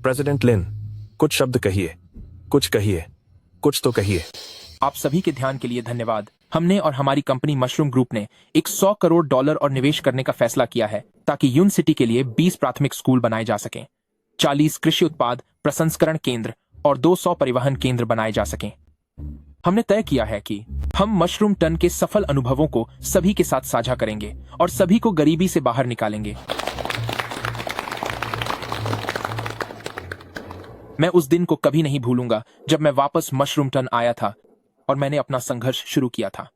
President लिन, कुछ शब्द कहिए, कुछ कहिए, कुछ तो कहिए। आप सभी के ध्यान के लिए धन्यवाद। हमने और हमारी कंपनी मशरूम ग्रुप ने एक $100 करोड़ और निवेश करने का फैसला किया है ताकि यून सिटी के लिए 20 प्राथमिक स्कूल बनाए जा सकें, 40 कृषि उत्पाद प्रसंस्करण केंद्र और 200 परिवहन केंद्र बनाए जा सकें। हमने तय किया है कि हम मशरूम टन के सफल अनुभवों को सभी के साथ साझा करेंगे और सभी को गरीबी से बाहर निकालेंगे। मैं उस दिन को कभी नहीं भूलूंगा जब मैं वापस मशरूम टन आया था और मैंने अपना संघर्ष शुरू किया था।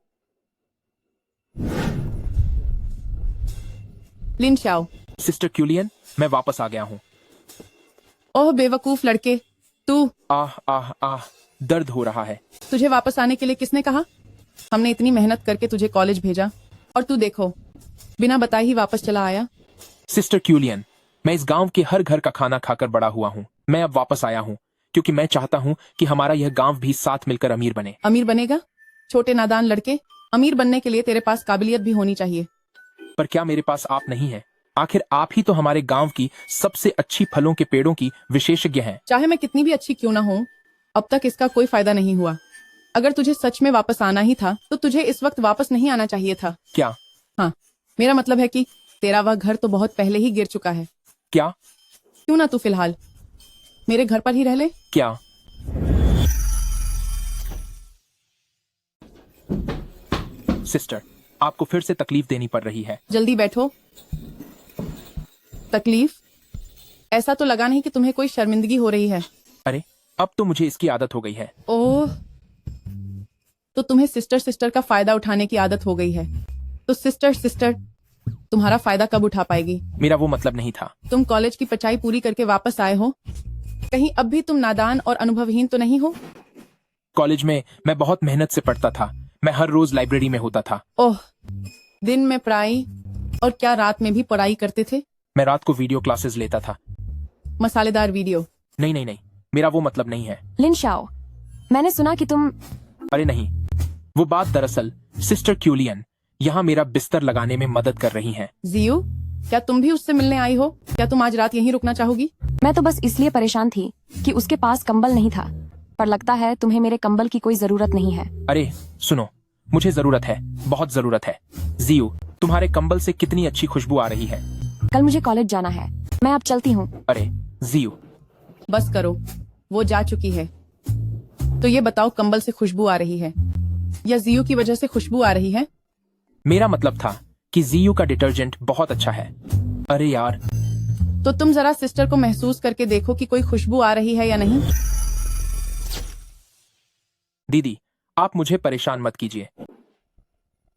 लिन शाओ। सिस्टर क्यूलियन, मैं वापस आ गया हूँ। ओह बेवकूफ लड़के, तू। आह आह आह, दर्द हो रहा है। तुझे वापस आने के लिए किसने कहा? हमने इतनी मेहनत करके तुझे कॉलेज भेजा और तू देखो, बिना बताए ही वापस चला आया। सिस्टर क्यूलियन, मैं इस गांव के हर घर का खाना खाकर बड़ा हुआ हूँ। मैं अब वापस आया हूँ क्योंकि मैं चाहता हूँ कि हमारा यह गांव भी साथ मिलकर अमीर बने। अमीर बनेगा? छोटे नादान लड़के, अमीर बनने के लिए तेरे पास काबिलियत भी होनी चाहिए। पर क्या मेरे पास आप नहीं है? आखिर आप ही तो हमारे गांव की सबसे अच्छी फलों के पेड़ों की विशेषज्ञ हैं। चाहे मैं कितनी भी अच्छी क्यों ना हूँ, अब तक इसका कोई फायदा नहीं हुआ। अगर तुझे सच में वापस आना ही था तो तुझे इस वक्त वापस नहीं आना चाहिए था। क्या? हाँ, मेरा मतलब है कि तेरा वह घर तो बहुत पहले ही गिर चुका है। क्या? क्यों ना तू फिलहाल मेरे घर पर ही रह ले। क्या? सिस्टर, आपको फिर से तकलीफ देनी पड़ रही है। जल्दी बैठो। तकलीफ? ऐसा तो लगा नहीं कि तुम्हें कोई शर्मिंदगी हो रही है। अरे, अब तो मुझे इसकी आदत हो गई है। ओह, तो तुम्हें सिस्टर का फायदा उठाने की आदत हो गई है। तो सिस्टर तुम्हारा फायदा कब उठा पाएगी? मेरा वो मतलब नहीं था। तुम कॉलेज की पढ़ाई पूरी करके वापस आए हो, कहीं अब भी तुम नादान और अनुभवहीन तो नहीं हो? कॉलेज में मैं बहुत मेहनत से पढ़ता था। मैं हर रोज लाइब्रेरी में होता था। ओह, दिन में पढ़ाई और क्या रात में भी पढ़ाई करते थे? मैं रात को वीडियो क्लासेस लेता था। मसालेदार वीडियो? नहीं, मेरा वो मतलब नहीं है। लिन शाओ, मैंने सुना कि तुम। अरे नहीं, वो बात दरअसल सिस्टर क्यूलियन यहाँ मेरा बिस्तर लगाने में मदद कर रही हैं। जियो, क्या तुम भी उससे मिलने आई हो? क्या तुम आज रात यहीं रुकना चाहोगी? मैं तो बस इसलिए परेशान थी कि उसके पास कंबल नहीं था, पर लगता है तुम्हें मेरे कंबल की कोई जरूरत नहीं है। अरे सुनो, मुझे जरूरत है, बहुत जरूरत है। जियो, तुम्हारे कंबल से कितनी अच्छी खुशबू आ रही है। कल मुझे कॉलेज जाना है, मैं अब चलती हूँ। अरे जियो, बस करो, वो जा चुकी है। तो ये बताओ, कंबल से खुशबू आ रही है या जियो की वजह से खुशबू आ रही है? मेरा मतलब था कि जियो का डिटर्जेंट बहुत अच्छा है। अरे यार, तो तुम जरा सिस्टर को महसूस करके देखो कि कोई खुशबू आ रही है या नहीं। दीदी, आप मुझे परेशान मत कीजिए।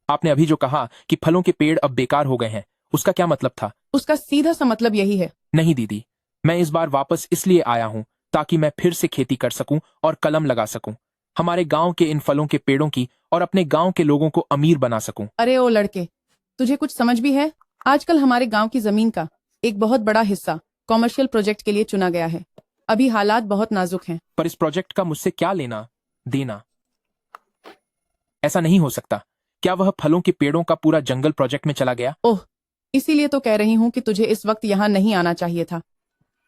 आपने अभी जो कहा कि फलों के पेड़ अब बेकार हो गए हैं, उसका क्या मतलब था? उसका सीधा सा मतलब यही है। नहीं दीदी, मैं इस बार वापस इसलिए आया हूँ ताकि मैं फिर से खेती कर सकूं और कलम लगा सकूं, हमारे गांव के इन फलों के पेड़ों की और अपने गांव के लोगों को अमीर बना सकूं। अरे ओ लड़के, तुझे कुछ समझ भी है? आजकल हमारे गांव की जमीन का एक बहुत बड़ा हिस्सा कॉमर्शियल प्रोजेक्ट के लिए चुना गया है। अभी हालात बहुत नाजुक हैं। पर इस प्रोजेक्ट का मुझसे क्या लेना देना? ऐसा नहीं हो सकता। क्या वह फलों के पेड़ों का पूरा जंगल प्रोजेक्ट में चला गया? ओह, इसीलिए तो कह रही हूँ कि तुझे इस वक्त यहाँ नहीं आना चाहिए था।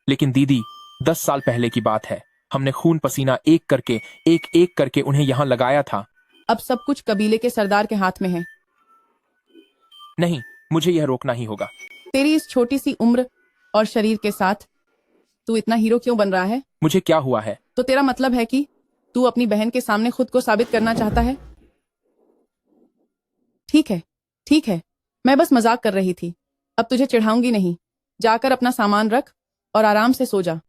लेकिन दीदी, 10 साल पहले की बात है। हमने खून पसीना एक करके उन्हें यहाँ लगाया था। अब सब कुछ कबीले के सरदार के हाथ में है। नहीं, मुझे यह रोकना ही होगा। तेरी इस छोटी सी उम्र और शरीर के साथ तू इतना हीरो क्यों बन रहा है? मुझे क्या हुआ है? तो तेरा मतलब है कि तू अपनी बहन के सामने खुद को साबित करना चाहता है? ठीक है, मैं बस मजाक कर रही थी। अब तुझे चिढ़ाऊंगी नहीं। जाकर अपना सामान रख और आराम से सो जा।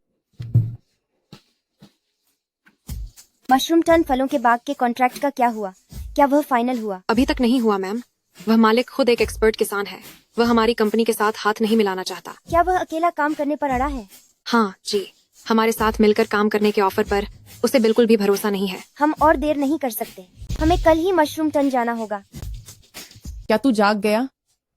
मशरूम टन फलों के बाग के कॉन्ट्रैक्ट का क्या हुआ? क्या वह फाइनल हुआ? अभी तक नहीं हुआ मैम। वह मालिक खुद एक एक्सपर्ट किसान है। वह हमारी कंपनी के साथ हाथ नहीं मिलाना चाहता। क्या वह अकेला काम करने पर अड़ा है? हाँ जी, हमारे साथ मिलकर काम करने के ऑफर पर उसे बिल्कुल भी भरोसा नहीं है। हम और देर नहीं कर सकते, हमें कल ही मशरूम टन जाना होगा। क्या तू जाग गया?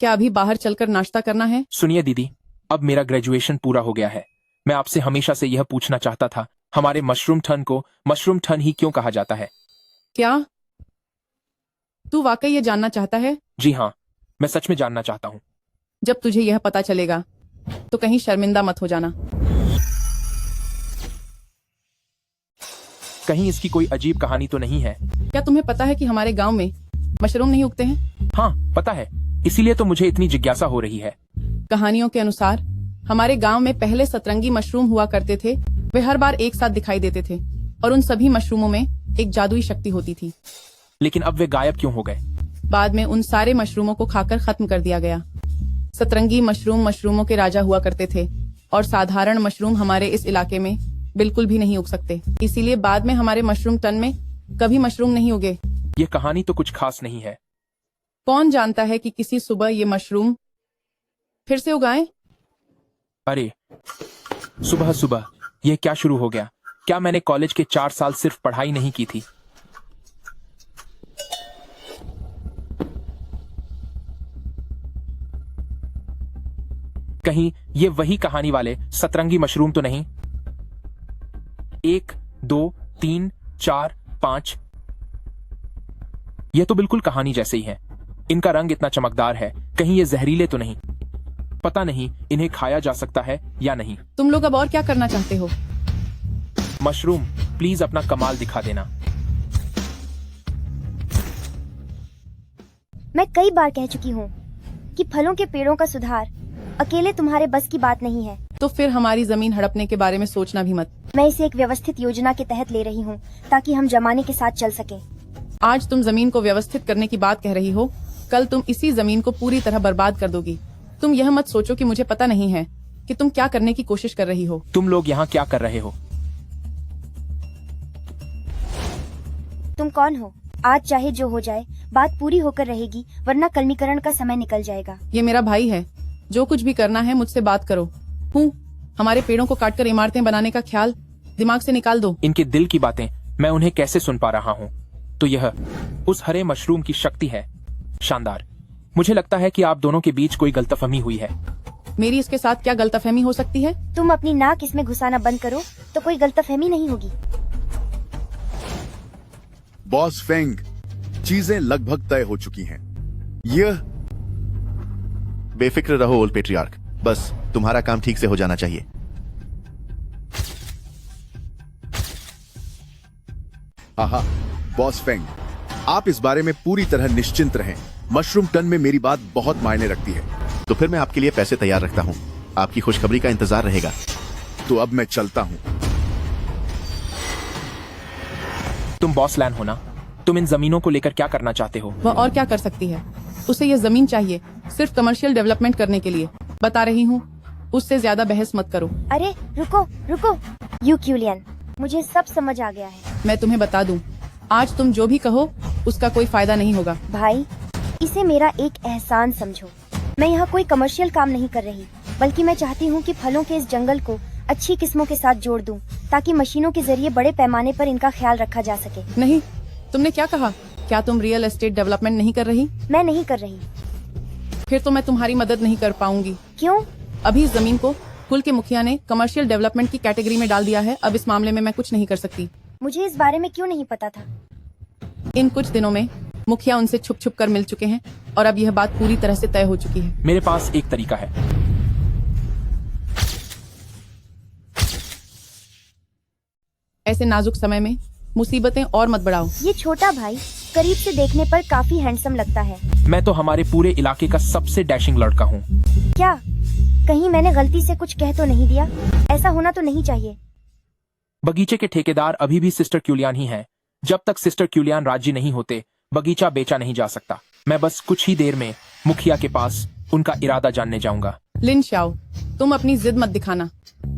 क्या अभी बाहर चलकर नाश्ता करना है? सुनिए दीदी, अब मेरा ग्रेजुएशन पूरा हो गया है। मैं आपसे हमेशा से यह पूछना चाहता था, हमारे मशरूम टन को मशरूम टन ही क्यों कहा जाता है? क्या तू वाकई ये जानना चाहता है? जी हाँ, मैं सच में जानना चाहता हूँ। जब तुझे यह पता चलेगा तो कहीं शर्मिंदा मत हो जाना। कहीं इसकी कोई अजीब कहानी तो नहीं है? क्या तुम्हें पता है कि हमारे गांव में मशरूम नहीं उगते हैं? हाँ पता है, इसीलिए तो मुझे इतनी जिज्ञासा हो रही है। कहानियों के अनुसार हमारे गांव में पहले सतरंगी मशरूम हुआ करते थे। वे हर बार एक साथ दिखाई देते थे और उन सभी मशरूमों में एक जादुई शक्ति होती थी। लेकिन अब वे गायब क्यों हो गए? बाद में उन सारे मशरूमों को खाकर खत्म कर दिया गया। सतरंगी मशरूम मशरूमों के राजा हुआ करते थे और साधारण मशरूम हमारे इस इलाके में बिल्कुल भी नहीं उग सकते। इसीलिए बाद में हमारे मशरूम टन में कभी मशरूम नहीं उगे। ये कहानी तो कुछ खास नहीं है। कौन जानता है कि किसी सुबह ये मशरूम फिर से उगाएं? अरे सुबह सुबह ये क्या शुरू हो गया? क्या मैंने कॉलेज के 4 साल सिर्फ पढ़ाई नहीं की थी? कहीं ये वही कहानी वाले सतरंगी मशरूम तो नहीं? 1 2 3 4 5। ये तो बिल्कुल कहानी जैसे ही है। इनका रंग इतना चमकदार है, कहीं ये जहरीले तो नहीं? पता नहीं इन्हें खाया जा सकता है या नहीं। तुम लोग अब और क्या करना चाहते हो? मशरूम प्लीज अपना कमाल दिखा देना। मैं कई बार कह चुकी हूँ कि फलों के पेड़ों का सुधार अकेले तुम्हारे बस की बात नहीं है। तो फिर हमारी जमीन हड़पने के बारे में सोचना भी मत। मैं इसे एक व्यवस्थित योजना के तहत ले रही हूँ ताकि हम जमाने के साथ चल सकें। आज तुम जमीन को व्यवस्थित करने की बात कह रही हो, कल तुम इसी जमीन को पूरी तरह बर्बाद कर दोगी। तुम यह मत सोचो कि मुझे पता नहीं है कि तुम क्या करने की कोशिश कर रही हो। तुम लोग यहाँ क्या कर रहे हो? तुम कौन हो? आज चाहे जो हो जाए बात पूरी होकर रहेगी, वरना कलमीकरण का समय निकल जाएगा। ये मेरा भाई है, जो कुछ भी करना है मुझसे बात करो। हमारे पेड़ों को काटकर इमारतें बनाने का ख्याल दिमाग से निकाल दो। इनके दिल की बातें मैं उन्हें कैसे सुन पा रहा हूँ? तो यह उस हरे मशरूम की शक्ति है। शानदार। मुझे लगता है कि आप दोनों के बीच कोई गलतफहमी हुई है। मेरी इसके साथ क्या गलतफहमी हो सकती है? तुम अपनी नाक इसमें घुसाना बंद करो तो कोई गलतफहमी नहीं होगी। बॉस फेंग, चीजें लगभग तय हो चुकी हैं। यह बेफिक्र रहो ओल्ड पेट्रियार्क, बस तुम्हारा काम ठीक से हो जाना चाहिए। आहा, बॉस फेंग, आप इस बारे में पूरी तरह निश्चिंत रहें। मशरूम टन में मेरी बात बहुत मायने रखती है। तो फिर मैं आपके लिए पैसे तैयार रखता हूँ। आपकी खुशखबरी का इंतजार रहेगा। तो अब मैं चलता हूँ। तुम बॉस लैन हो ना? तुम इन जमीनों को लेकर क्या करना चाहते हो? वह और क्या कर सकती है? उसे ये जमीन चाहिए सिर्फ कमर्शियल डेवलपमेंट करने के लिए। बता रही हूँ, उससे ज्यादा बहस मत करो। अरे रुको रुको, यूक्यूलियन, मुझे सब समझ आ गया है। मैं तुम्हें बता दूं, आज तुम जो भी कहो उसका कोई फायदा नहीं होगा। भाई, इसे मेरा एक एहसान समझो। मैं यहाँ कोई कमर्शियल काम नहीं कर रही, बल्कि मैं चाहती हूँ कि फलों के इस जंगल को अच्छी किस्मों के साथ जोड़ दूं, ताकि मशीनों के जरिए बड़े पैमाने पर इनका ख्याल रखा जा सके। नहीं, तुमने क्या कहा? क्या तुम रियल एस्टेट डेवलपमेंट नहीं कर रही? मैं नहीं कर रही। फिर तो मैं तुम्हारी मदद नहीं कर पाऊंगी। क्यों? अभी इस जमीन को कुल के मुखिया ने कमर्शियल डेवलपमेंट की कैटेगरी में डाल दिया है। अब इस मामले में मैं कुछ नहीं कर सकती। मुझे इस बारे में क्यों नहीं पता था? इन कुछ दिनों में मुखिया उनसे छुप छुप कर मिल चुके हैं और अब यह बात पूरी तरह से तय हो चुकी है। मेरे पास एक तरीका है। ऐसे नाजुक समय में मुसीबतें और मत बढ़ाओ। ये छोटा भाई करीब से देखने पर काफी हैंडसम लगता है। मैं तो हमारे पूरे इलाके का सबसे डैशिंग लड़का हूँ। क्या कहीं मैंने गलती से कुछ कह तो नहीं दिया? ऐसा होना तो नहीं चाहिए। बगीचे के ठेकेदार अभी भी सिस्टर क्यूलियान ही हैं। जब तक सिस्टर क्यूलियान राजी नहीं होते, बगीचा बेचा नहीं जा सकता। मैं बस कुछ ही देर में मुखिया के पास उनका इरादा जानने जाऊंगा। लिन शाओ, तुम अपनी जिद मत दिखाना।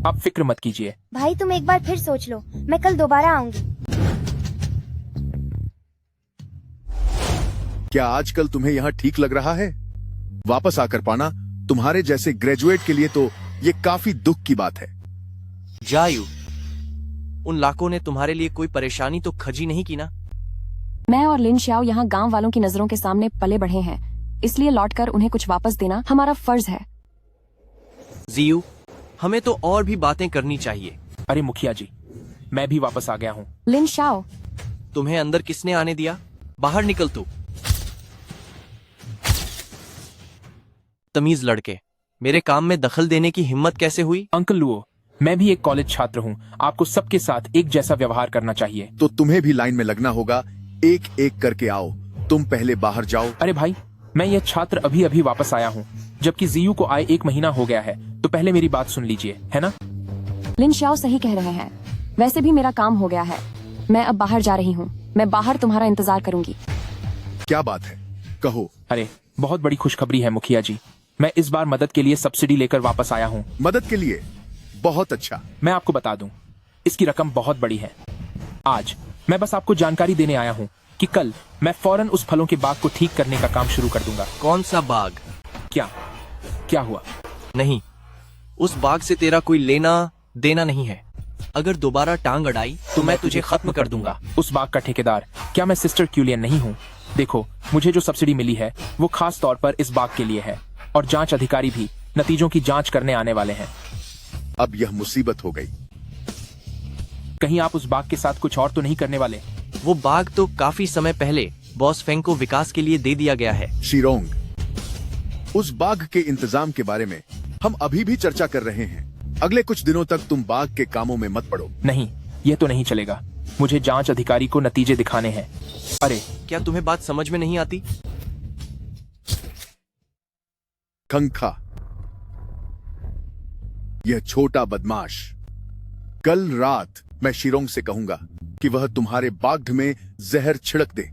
आप फिक्र मत कीजिए। भाई, तुम एक बार फिर सोच लो, मैं कल दोबारा आऊंगी। क्या आजकल तुम्हें यहाँ ठीक लग रहा है? वापस आकर पाना तुम्हारे जैसे ग्रेजुएट के लिए तो ये काफी दुख की बात है। जायू, उन लाखों ने तुम्हारे लिए कोई परेशानी तो खजी नहीं की ना? मैं और लिन श्याओ यहाँ गांव वालों की नजरों के सामने पले बढ़े हैं, इसलिए लौटकर उन्हें कुछ वापस देना हमारा फर्ज है। जियू, हमें तो और भी बातें करनी चाहिए। अरे मुखिया जी, मैं भी वापस आ गया हूँ। लिन श्याओ, तुम्हें अंदर किसने आने दिया? बाहर निकल तू। तमीज लड़के, मेरे काम में दखल देने की हिम्मत कैसे हुई? अंकल लुओ, मैं भी एक कॉलेज छात्र हूँ, आपको सबके साथ एक जैसा व्यवहार करना चाहिए। तो तुम्हें भी लाइन में लगना होगा। एक एक करके आओ। तुम पहले बाहर जाओ। अरे भाई, मैं ये छात्र अभी अभी वापस आया हूँ, जबकि जीयू को आए 1 महीना हो गया है, तो पहले मेरी बात सुन लीजिए, है ना? लिन शाओ सही कह रहे हैं। वैसे भी मेरा काम हो गया है, मैं अब बाहर जा रही हूँ। मैं बाहर तुम्हारा इंतजार करूंगी। क्या बात है, कहो। अरे बहुत बड़ी खुशखबरी है मुखिया जी, मैं इस बार मदद के लिए सब्सिडी लेकर वापस आया हूँ। मदद के लिए? बहुत अच्छा। मैं आपको बता दूं, इसकी रकम बहुत बड़ी है। आज मैं बस आपको जानकारी देने आया हूँ कि कल मैं फौरन उस फलों के बाग को ठीक करने का काम शुरू कर दूंगा। कौन सा बाग? क्या हुआ? नहीं, उस बाग से तेरा कोई लेना देना नहीं है। अगर दोबारा टांग अड़ाई तो मैं तुझे खत्म कर दूंगा। उस बाग का ठेकेदार क्या मैं सिस्टर क्यूलियन नहीं हूँ? देखो, मुझे जो सब्सिडी मिली है वो खास तौर पर इस बाग के लिए है, और जांच अधिकारी भी नतीजों की जांच करने आने वाले हैं। अब यह मुसीबत हो गई। कहीं आप उस बाग के साथ कुछ और तो नहीं करने वाले? वो बाग तो काफी समय पहले बॉस फेंग को विकास के लिए दे दिया गया है। शिरोंग, उस बाग के इंतजाम के बारे में हम अभी भी चर्चा कर रहे हैं। अगले कुछ दिनों तक तुम बाग के कामों में मत पड़ो। नहीं, ये तो नहीं चलेगा। मुझे जांच अधिकारी को नतीजे दिखाने हैं। अरे क्या तुम्हें बात समझ में नहीं आती? खंखा, यह छोटा बदमाश, कल रात मैं शिरोंग से कहूंगा कि वह तुम्हारे बाग में जहर छिड़क दे।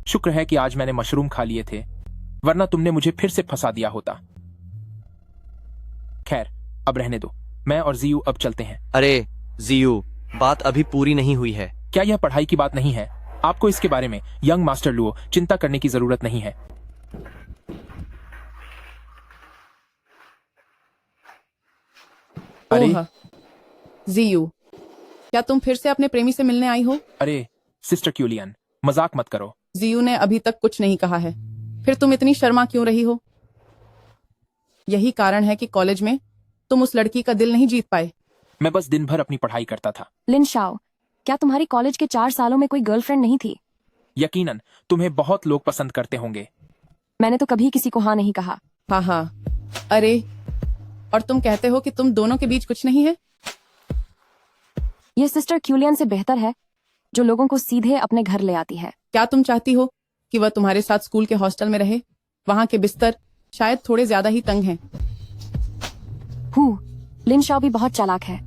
शुक्र है कि आज मैंने मशरूम खा लिए थे, वरना तुमने मुझे फिर से फंसा दिया होता। खैर, अब रहने दो, मैं और जीयू अब चलते हैं। अरे जीयू, बात अभी पूरी नहीं हुई है। क्या यह पढ़ाई की बात नहीं है? आपको इसके बारे में यंग मास्टर लुओ चिंता करने की जरूरत नहीं है। अरे जीयू, क्या तुम फिर से अपने प्रेमी से मिलने आई हो? अरे सिस्टर क्यूलियन, मजाक मत करो। जीयू ने अभी तक कुछ नहीं कहा है, फिर तुम इतनी शर्मा क्यों रही हो? यही कारण है कि कॉलेज में तुम उस लड़की का दिल नहीं जीत पाए। मैं बस दिन भर अपनी पढ़ाई करता था। लिन शाओ, क्या तुम्हारी कॉलेज के 4 सालों में कोई गर्लफ्रेंड नहीं थी? यकीनन तुम्हें बहुत लोग पसंद करते होंगे। मैंने तो कभी किसी को हाँ नहीं कहा। हाँ, अरे, और तुम कहते हो कि तुम दोनों के बीच कुछ नहीं है? यह सिस्टर क्यूलियन से बेहतर है, जो लोगों को सीधे अपने घर ले आती है। क्या तुम चाहती हो कि वह तुम्हारे साथ स्कूल के हॉस्टल में रहे? वहाँ के बिस्तर शायद थोड़े ज्यादा ही तंग हैं। लिन शाओ भी बहुत चालाक है।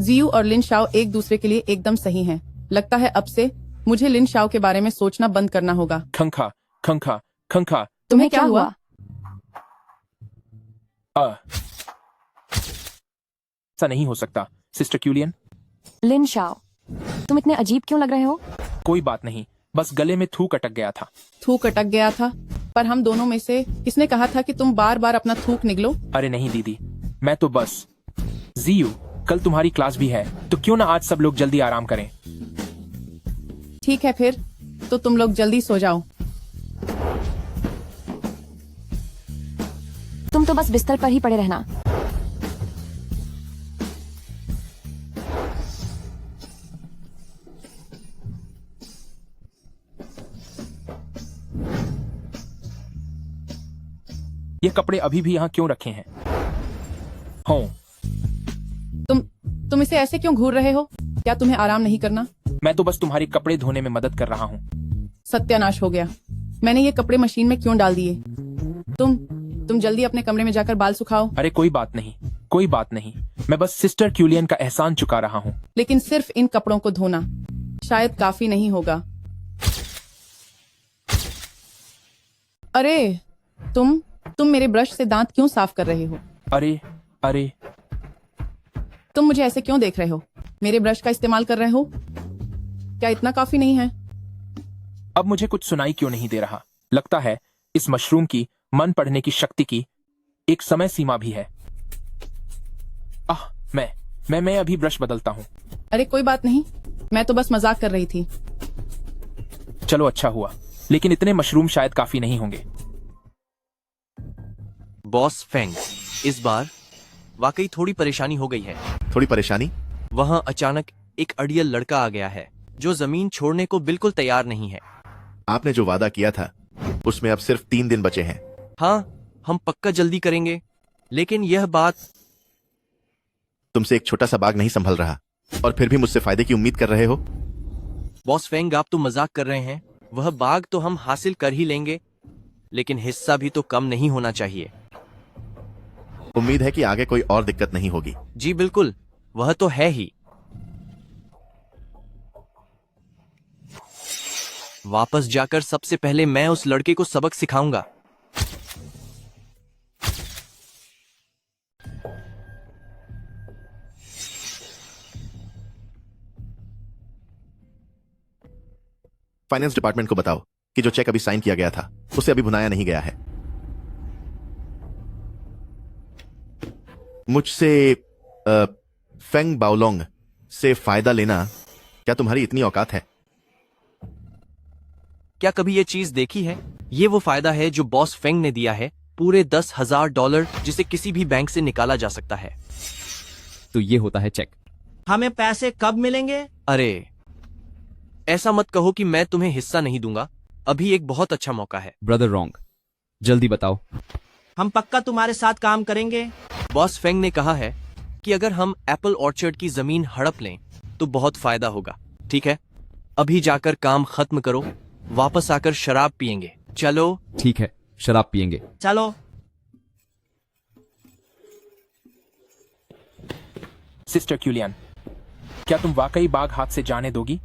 जीयू और लिन शाओ एक दूसरे के लिए एकदम सही हैं। लगता है अब से मुझे लिन शाओ के बारे में सोचना बंद करना होगा। खंखा खंखा खंखा, तुम्हें क्या हुआ? ऐसा नहीं हो सकता सिस्टर क्यूलियन। लिन शाओ, तुम इतने अजीब क्यों लग रहे हो? कोई बात नहीं, बस गले में थूक अटक गया था। थूक अटक गया था? पर हम दोनों में से किसने कहा था कि तुम बार बार अपना थूक निगलो? अरे नहीं दीदी, मैं तो बस। जीयू, कल तुम्हारी क्लास भी है, तो क्यों ना आज सब लोग जल्दी आराम करें। ठीक है फिर, तो तुम लोग जल्दी सो जाओ। तुम तो बस बिस्तर पर ही पड़े रहना। ये कपड़े अभी भी यहाँ क्यों रखे हैं? हाँ, तुम इसे ऐसे क्यों घूर रहे हो? क्या तुम्हें आराम नहीं करना? मैं तो बस तुम्हारे कपड़े धोने में मदद कर रहा हूँ। सत्यानाश हो गया, मैंने ये कपड़े मशीन में क्यों डाल दिए? तुम जल्दी अपने कमरे में जाकर बाल सुखाओ। अरे कोई बात नहीं, कोई बात नहीं, मैं बस सिस्टर क्यूलियन का एहसान चुका रहा हूँ। लेकिन सिर्फ इन कपड़ों को धोना शायद काफी नहीं होगा। अरे तुम मेरे ब्रश से दांत क्यों साफ कर रहे हो? अरे तुम मुझे ऐसे क्यों देख रहे हो? मेरे ब्रश का इस्तेमाल कर रहे हो? क्या इतना काफी नहीं है? अब मुझे कुछ सुनाई क्यों नहीं दे रहा? लगता है इस मशरूम की मन पढ़ने की शक्ति की एक समय सीमा भी है। मैं अभी ब्रश बदलता हूँ। अरे कोई बात नहीं, मैं तो बस मजाक कर रही थी। चलो अच्छा हुआ, लेकिन इतने मशरूम शायद काफी नहीं होंगे। बॉस फेंग, इस बार वाकई थोड़ी परेशानी हो गई है। थोड़ी परेशानी? वहाँ अचानक एक अड़ियल लड़का आ गया है जो जमीन छोड़ने को बिल्कुल तैयार नहीं है। आपने जो वादा किया था उसमें अब सिर्फ 3 दिन बचे हैं। हाँ, हम पक्का जल्दी करेंगे, लेकिन यह बात तुमसे एक छोटा सा बाग नहीं संभल रहा और फिर भी मुझसे फायदे की उम्मीद कर रहे हो। बॉस फेंग, आप तो मजाक कर रहे हैं। वह बाग तो हम हासिल कर ही लेंगे, लेकिन हिस्सा भी तो कम नहीं होना चाहिए। उम्मीद है कि आगे कोई और दिक्कत नहीं होगी। जी बिल्कुल, वह तो है ही। वापस जाकर सबसे पहले मैं उस लड़के को सबक सिखाऊंगा। फाइनेंस डिपार्टमेंट को बताओ कि जो चेक अभी साइन किया गया था उसे अभी भुनाया नहीं गया है। मुझसे फेंग बाओलोंग से फायदा लेना क्या तुम्हारी इतनी औकात है? क्या कभी ये चीज देखी है? ये वो फायदा है जो बॉस फेंग ने दिया है, पूरे $10,000, जिसे किसी भी बैंक से निकाला जा सकता है। तो ये होता है चेक। हमें पैसे कब मिलेंगे? अरे ऐसा मत कहो कि मैं तुम्हें हिस्सा नहीं दूंगा। अभी एक बहुत अच्छा मौका है। ब्रदर रॉन्ग, जल्दी बताओ। हम पक्का तुम्हारे साथ काम करेंगे। बॉस फेंग ने कहा है कि अगर हम एप्पल ऑर्चर्ड की जमीन हड़प लें तो बहुत फायदा होगा। ठीक है, अभी जाकर काम खत्म करो, वापस आकर शराब पियेंगे। चलो। ठीक है, शराब पियेंगे। चलो। सिस्टर क्यूलियन, क्या तुम वाकई बाग हाथ से जाने दोगी?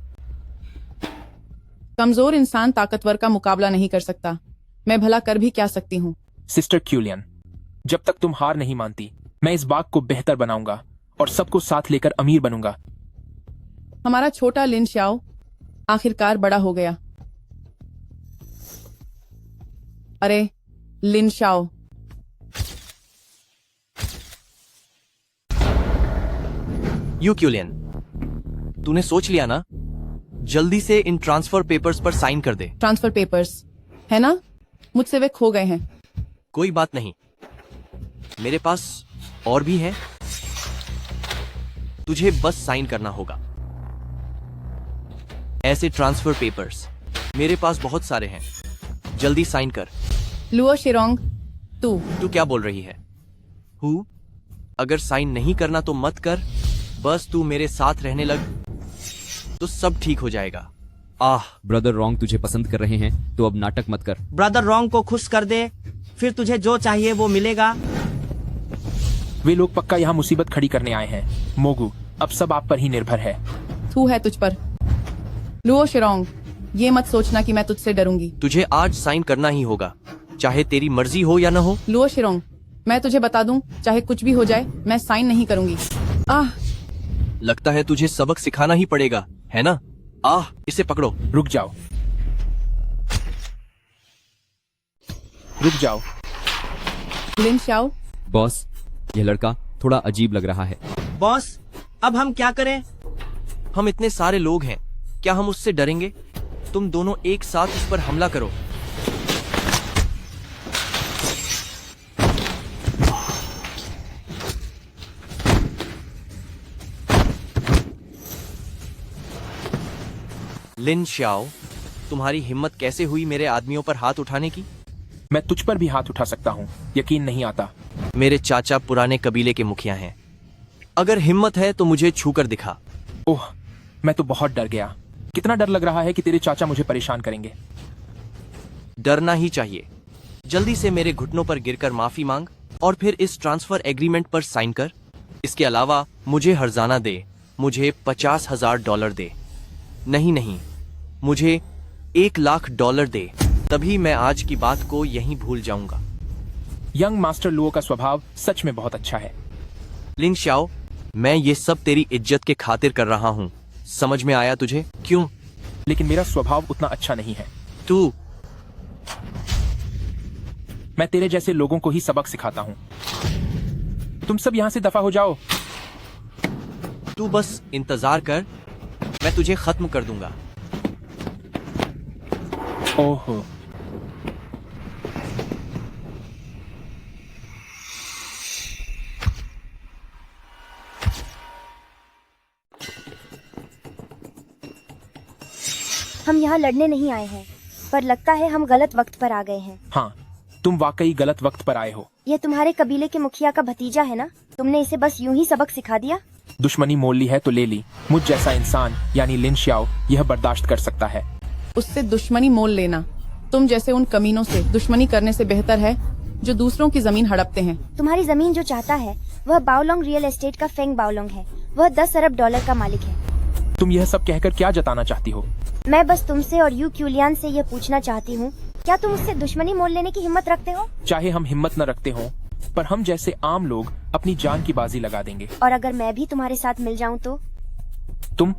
कमजोर इंसान ताकतवर का मुकाबला नहीं कर सकता। मैं भला कर भी क्या सकती हूँ? सिस्टर क्यूलियन, जब तक तुम हार नहीं मानती, मैं इस बाग को बेहतर बनाऊंगा और सबको साथ लेकर अमीर बनूंगा। हमारा छोटा लिन शाओ आखिरकार बड़ा हो गया। अरे लिन शाओ, यू क्यूलियन, तूने सोच लिया ना? जल्दी से इन ट्रांसफर पेपर्स पर साइन कर दे। ट्रांसफर पेपर्स है ना? मुझसे वे खो गए हैं। कोई बात नहीं, मेरे पास और भी है। तुझे बस साइन करना होगा। ऐसे ट्रांसफर पेपर्स मेरे पास बहुत सारे हैं। जल्दी साइन कर। लुओ शिरोंग, तू क्या बोल रही है? हु? अगर साइन नहीं करना तो मत कर, बस तू मेरे साथ रहने लग तो सब ठीक हो जाएगा। ब्रदर रॉन्ग तुझे पसंद कर रहे हैं तो अब नाटक मत कर। ब्रदर रॉन्ग को खुश कर दे, फिर तुझे जो चाहिए वो मिलेगा। वे लोग पक्का यहाँ मुसीबत खड़ी करने आए हैं। मोगू, अब सब आप पर ही निर्भर है। तू है तुझ पर। लुओ शिरोंग, ये मत सोचना कि मैं तुझसे डरूंगी। तुझे आज साइन करना ही होगा, चाहे तेरी मर्जी हो या न हो। लुओ शिरोंग, मैं तुझे बता दूं, चाहे कुछ भी हो जाए, मैं साइन नहीं करूंगी। लगता है तुझे सबक सिखाना ही पड़ेगा, है ना? इसे पकड़ो। रुक जाओ, रुक जाओ। लिन शाओ, बॉस, यह लड़का थोड़ा अजीब लग रहा है। बॉस, अब हम क्या करें? हम इतने सारे लोग हैं, क्या हम उससे डरेंगे? तुम दोनों एक साथ उस पर हमला करो। लिन शाओ, तुम्हारी हिम्मत कैसे हुई मेरे आदमियों पर हाथ उठाने की? मैं तुझ पर भी हाथ उठा सकता हूँ, यकीन नहीं आता। मेरे चाचा पुराने कबीले के मुखिया हैं। अगर हिम्मत है तो मुझे छूकर दिखा। ओह, मैं तो बहुत डर गया। कितना डर लग रहा है कि तेरे चाचा मुझे परेशान करेंगे। डरना ही चाहिए। जल्दी से मेरे घुटनों पर गिरकर माफी मांग और फिर इस ट्रांसफर एग्रीमेंट पर साइन कर। इसके अलावा मुझे हर्जाना दे, मुझे $50,000 दे। नहीं, मुझे $1,00,000 दे, तभी मैं आज की बात को यहीं भूल जाऊंगा। यंग मास्टर लुओ का स्वभाव सच में बहुत अच्छा है। लिन शाओ, मैं ये सब तेरी इज्जत के खातिर कर रहा हूँ, समझ में आया तुझे? क्यों? लेकिन मेरा स्वभाव उतना अच्छा नहीं है। मैं तेरे जैसे लोगों को ही सबक सिखाता हूँ। तुम सब यहाँ से दफा हो जाओ। तू बस इंतजार कर, मैं तुझे खत्म कर दूंगा। ओहो, हम यहाँ लड़ने नहीं आए हैं, पर लगता है हम गलत वक्त पर आ गए हैं। हाँ, तुम वाकई गलत वक्त पर आए हो। ये तुम्हारे कबीले के मुखिया का भतीजा है ना? तुमने इसे बस यूं ही सबक सिखा दिया? दुश्मनी मोल ली है तो ले ली। मुझ जैसा इंसान यानी लिन श्याओ यह बर्दाश्त कर सकता है। उससे दुश्मनी मोल लेना तुम जैसे उन कमीनों से दुश्मनी करने से बेहतर है जो दूसरों की जमीन हड़पते हैं। तुम्हारी जमीन जो चाहता है वह बाओलोंग रियल एस्टेट का फेंग बाओलोंग है। वह 10 अरब डॉलर का मालिक है। तुम यह सब कहकर क्या जताना चाहती हो? मैं बस तुमसे और यू क्यूलियन से यह पूछना चाहती हूँ, क्या तुम उससे दुश्मनी मोल लेने की हिम्मत रखते हो? चाहे हम हिम्मत न रखते हो, पर हम जैसे आम लोग अपनी जान की बाजी लगा देंगे। और अगर मैं भी तुम्हारे साथ मिल जाऊँ तो? तुम?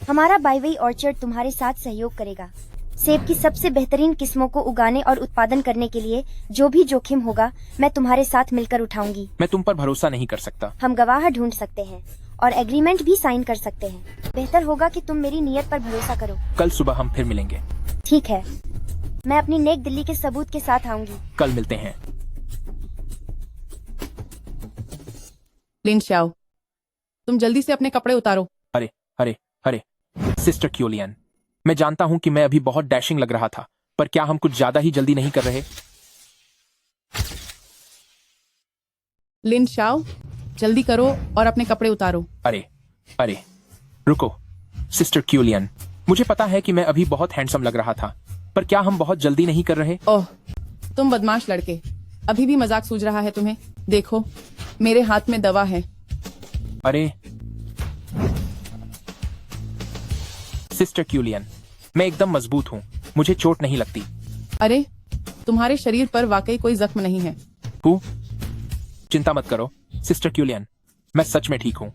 हमारा बाईवेई ऑर्चर्ड तुम्हारे साथ सहयोग करेगा। सेब की सबसे बेहतरीन किस्मों को उगाने और उत्पादन करने के लिए जो भी जोखिम होगा मैं तुम्हारे साथ मिलकर उठाऊंगी। मैं तुम पर भरोसा नहीं कर सकता। हम गवाह ढूंढ सकते हैं और एग्रीमेंट भी साइन कर सकते हैं। बेहतर होगा कि तुम मेरी नीयत पर भरोसा करो। कल सुबह हम फिर मिलेंगे। ठीक है, मैं अपनी नेक दिल्ली के सबूत के साथ आऊंगी। कल मिलते हैं। लिन श्याओ, तुम जल्दी से अपने कपड़े उतारो। अरे अरे अरे सिस्टर क्यूलियन, मैं जानता हूँ कि मैं अभी बहुत डैशिंग लग रहा था, पर क्या हम कुछ ज्यादा ही जल्दी नहीं कर रहे? लिन श्याओ, जल्दी करो और अपने कपड़े उतारो। अरे अरे रुको सिस्टर क्यूलियन, मुझे पता है कि मैं अभी बहुत हैंडसम लग रहा था, पर क्या हम बहुत जल्दी नहीं कर रहे? ओह, तुम बदमाश लड़के, अभी भी मजाक सूझ रहा है तुम्हें? देखो, मेरे हाथ में दवा है। अरे सिस्टर क्यूलियन, मैं एकदम मजबूत हूँ, मुझे चोट नहीं लगती। अरे, तुम्हारे शरीर पर वाकई कोई जख्म नहीं है। चिंता मत करो सिस्टर क्यूलियन, मैं सच में ठीक हूँ।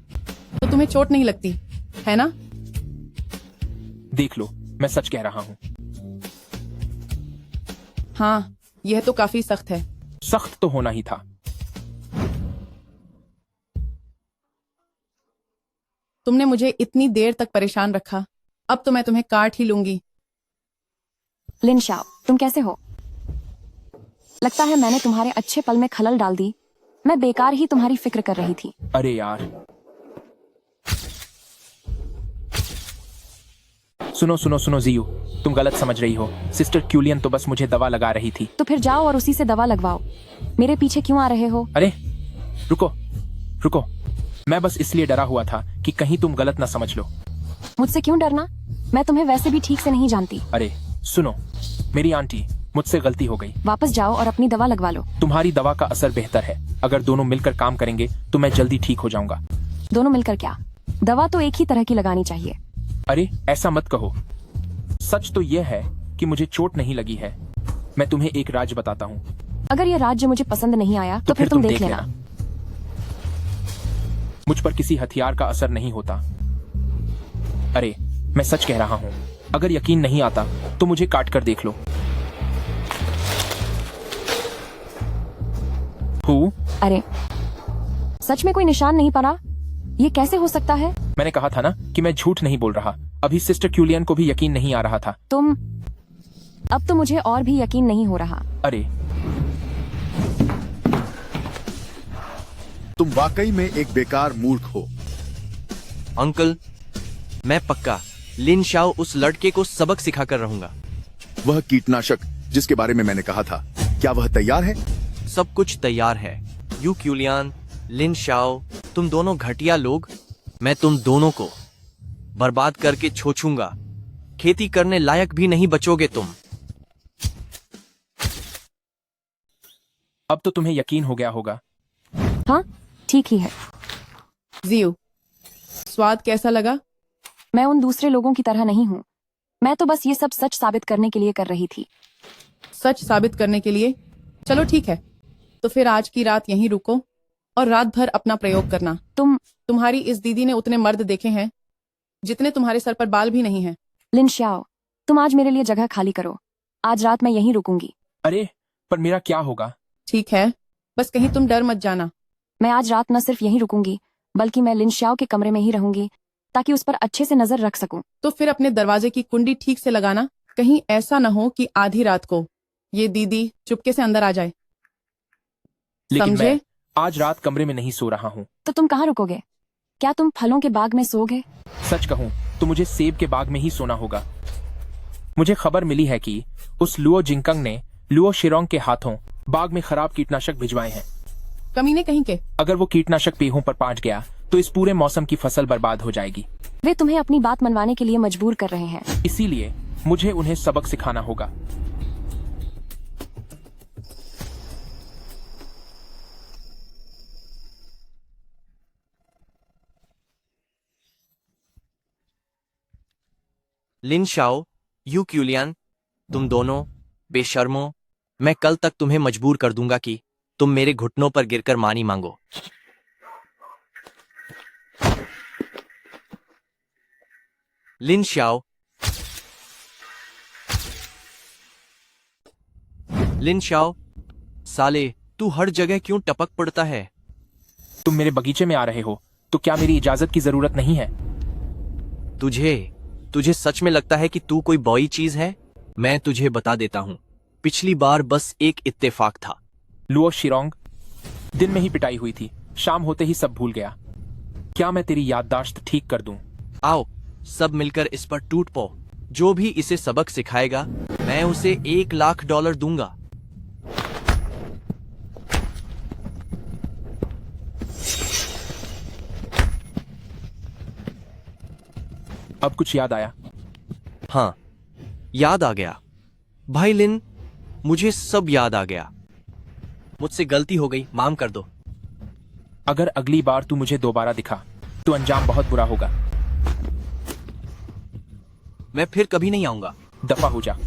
तो तुम्हें चोट नहीं लगती है ना? देख लो, मैं सच कह रहा हूँ। हाँ, यह तो काफी सख्त है। सख्त तो होना ही था। तुमने मुझे इतनी देर तक परेशान रखा, अब तो मैं तुम्हें काट ही लूंगी। लिन शाओ, तुम कैसे हो? लगता है मैंने तुम्हारे अच्छे पल में खलल डाल दी। मैं बेकार ही तुम्हारी फिक्र कर रही थी। अरे यार, सुनो सुनो सुनो जियू, तुम गलत समझ रही हो। सिस्टर क्यूलियन तो बस मुझे दवा लगा रही थी। तो फिर जाओ और उसी से दवा लगवाओ। मेरे पीछे क्यों आ रहे हो? अरे रुको रुको, मैं बस इसलिए डरा हुआ था कि कहीं तुम गलत ना समझ लो। मुझसे क्यों डरना? मैं तुम्हें वैसे भी ठीक से नहीं जानती। अरे सुनो, मेरी आंटी, मुझसे गलती हो गई। वापस जाओ और अपनी दवा लगवा लो। तुम्हारी दवा का असर बेहतर है। अगर दोनों मिलकर काम करेंगे तो मैं जल्दी ठीक हो जाऊंगा। दोनों मिलकर क्या? दवा तो एक ही तरह की लगानी चाहिए। अरे ऐसा मत कहो। सच तो यह है कि मुझे चोट नहीं लगी है। मैं तुम्हें एक राज बताता हूँ। अगर ये राज्य मुझे पसंद नहीं आया तो फिर तुम देख लेना। मुझ पर किसी हथियार का असर नहीं होता। अरे मैं सच कह रहा हूँ। अगर यकीन नहीं आता तो मुझे काट कर देख लो। अरे सच में कोई निशान नहीं पड़ा? ये कैसे हो सकता है? मैंने कहा था ना कि मैं झूठ नहीं बोल रहा। अभी सिस्टर क्यूलियन को भी यकीन नहीं आ रहा था। अब तो मुझे और भी यकीन नहीं हो रहा। अरे तुम वाकई में एक बेकार मूर्ख हो। अंकल, मैं पक्का लिन शाओ उस लड़के को सबक सिखाकर रहूंगा। वह कीटनाशक जिसके बारे में मैंने कहा था, क्या वह तैयार है? सब कुछ तैयार है। यू क्यूलियन, लिन शाओ, तुम दोनों घटिया लोग, मैं तुम दोनों को बर्बाद करके छोछूंगा। खेती करने लायक भी नहीं बचोगे तुम। अब तो तुम्हें यकीन हो गया होगा। हाँ, ठीक ही है। जियू, स्वाद कैसा लगा? मैं उन दूसरे लोगों की तरह नहीं हूँ। मैं तो बस ये सब सच साबित करने के लिए कर रही थी। सच साबित करने के लिए? चलो ठीक है, तो फिर आज की रात यहीं रुको और रात भर अपना प्रयोग करना। तुम्हारी इस दीदी ने उतने मर्द देखे हैं जितने तुम्हारे सर पर बाल भी नहीं हैं। लिन शाओ, तुम आज मेरे लिए जगह खाली करो। आज रात मैं यहीं रुकूंगी। अरे पर मेरा क्या होगा? ठीक है, बस कहीं तुम डर मत जाना। मैं आज रात न सिर्फ यहीं रुकूंगी, बल्कि मैं लिन शाओ के कमरे में ही रहूंगी, ताकि उस पर अच्छे से नजर रख सकूं। तो फिर अपने दरवाजे की कुंडी ठीक से लगाना, कहीं ऐसा न हो कि आधी रात को ये दीदी चुपके से अंदर आ जाए। लेकिन समझे? मैं आज रात कमरे में नहीं सो रहा हूँ। तो तुम कहाँ रुकोगे? क्या तुम फलों के बाग में सोओगे? सच कहूँ तो मुझे सेब के बाग में ही सोना होगा। मुझे खबर मिली है कि उस लुओ जिंगकंग ने लुओ शिरोंग के हाथों बाग में खराब कीटनाशक भिजवाए हैं। कमीने कहीं के। अगर वो कीटनाशक पेहों पर पहुंच गया तो इस पूरे मौसम की फसल बर्बाद हो जाएगी। वे तुम्हें अपनी बात मनवाने के लिए मजबूर कर रहे हैं। इसीलिए मुझे उन्हें सबक सिखाना होगा। लिन शाओ, यू क्यूलियन, तुम दोनों बेशर्मो, मैं कल तक तुम्हें मजबूर कर दूंगा कि तुम मेरे घुटनों पर गिरकर मानी मांगो। लिन शाओ, लिन शाओ, साले तू हर जगह क्यों टपक पड़ता है? तुम मेरे बगीचे में आ रहे हो तो क्या मेरी इजाजत की जरूरत नहीं है? तुझे सच में लगता है कि तू कोई बॉई चीज है? मैं तुझे बता देता हूं, पिछली बार बस एक इत्तेफाक था। लुओ शिरोंग, दिन में ही पिटाई हुई थी, शाम होते ही सब भूल गया। क्या मैं तेरी याददाश्त ठीक कर दूं? आओ सब मिलकर इस पर टूट पो। जो भी इसे सबक सिखाएगा मैं उसे $1,00,000 दूंगा। अब कुछ याद आया? हाँ, याद आ गया भाई लिन, मुझे सब याद आ गया। मुझसे गलती हो गई, माफ कर दो। अगर अगली बार तू मुझे दोबारा दिखा तो अंजाम बहुत बुरा होगा। मैं फिर कभी नहीं आऊंगा। दफा हो जा।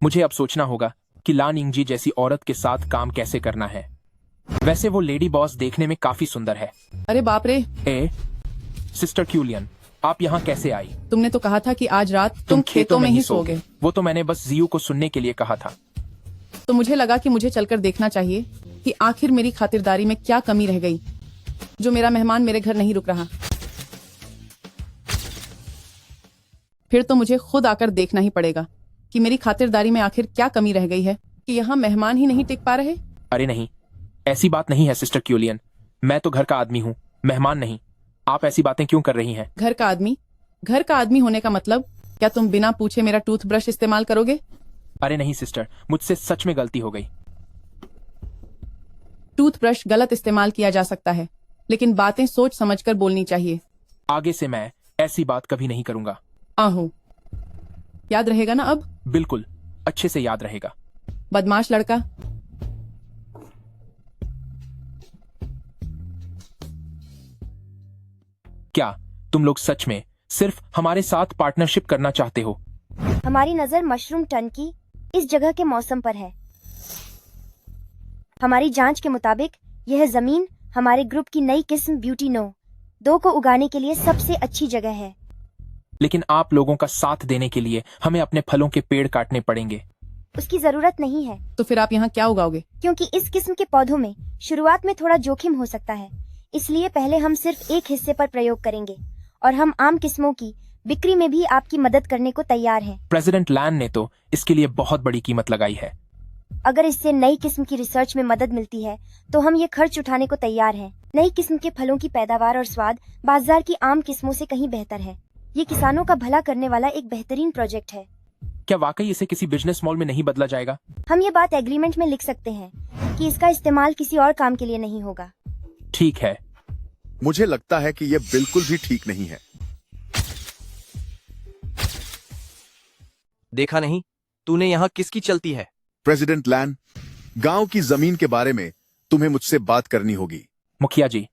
मुझे अब सोचना होगा कि लान इंगजी जैसी औरत के साथ काम कैसे करना है। वैसे वो लेडी बॉस देखने में काफी सुंदर है। अरे बाप रे, सिस्टर क्यूलियन, आप यहाँ कैसे आई? तुमने तो कहा था कि आज रात तुम खेतों में ही सोओगे। वो तो मैंने बस जियू को सुनने के लिए कहा था। तो मुझे लगा कि मुझे चलकर देखना चाहिए कि आखिर मेरी खातिरदारी में क्या कमी रह गई, जो मेरा मेहमान मेरे घर नहीं रुक रहा। फिर तो मुझे खुद आकर देखना ही पड़ेगा कि मेरी खातिरदारी में आखिर क्या कमी रह गई है कि यहाँ मेहमान ही नहीं टिक पा रहे। अरे नहीं, ऐसी बात नहीं है सिस्टर क्यूलियन, मैं तो घर का आदमी हूँ, मेहमान नहीं। आप ऐसी बातें क्यों कर रही हैं? घर का आदमी? घर का आदमी होने का मतलब क्या तुम बिना पूछे मेरा टूथब्रश इस्तेमाल करोगे? अरे नहीं सिस्टर, मुझसे सच में गलती हो गई। टूथब्रश गलत इस्तेमाल किया जा सकता है, लेकिन बातें सोच समझकर बोलनी चाहिए। आगे से मैं ऐसी बात कभी नहीं करूंगा। आहो, याद रहेगा ना अब? बिल्कुल, अच्छे से याद रहेगा। बदमाश लड़का। क्या तुम लोग सच में सिर्फ हमारे साथ पार्टनरशिप करना चाहते हो? हमारी नजर मशरूम टन की इस जगह के मौसम पर है। हमारी जांच के मुताबिक यह जमीन हमारे ग्रुप की नई किस्म ब्यूटी नो 2 को उगाने के लिए सबसे अच्छी जगह है। लेकिन आप लोगों का साथ देने के लिए हमें अपने फलों के पेड़ काटने पड़ेंगे। उसकी जरूरत नहीं है। तो फिर आप यहाँ क्या उगाओगे? क्योंकि इस किस्म के पौधों में शुरुआत में थोड़ा जोखिम हो सकता है, इसलिए पहले हम सिर्फ एक हिस्से पर प्रयोग करेंगे और हम आम किस्मों की बिक्री में भी आपकी मदद करने को तैयार हैं। प्रेसिडेंट लैन ने तो इसके लिए बहुत बड़ी कीमत लगाई है। अगर इससे नई किस्म की रिसर्च में मदद मिलती है तो हम ये खर्च उठाने को तैयार हैं। नई किस्म के फलों की पैदावार और स्वाद बाजार की आम किस्मों से कहीं बेहतर है। ये किसानों का भला करने वाला एक बेहतरीन प्रोजेक्ट है। क्या वाकई इसे किसी बिजनेस मॉल में नहीं बदला जाएगा? हम ये बात एग्रीमेंट में लिख सकते हैं कि इसका इस्तेमाल किसी और काम के लिए नहीं होगा। ठीक है। मुझे लगता है कि यह बिल्कुल भी ठीक नहीं है। देखा नहीं, तूने यहाँ किसकी चलती है? प्रेसिडेंट लैन, गांव की जमीन के बारे में तुम्हें मुझसे बात करनी होगी। मुखिया जी,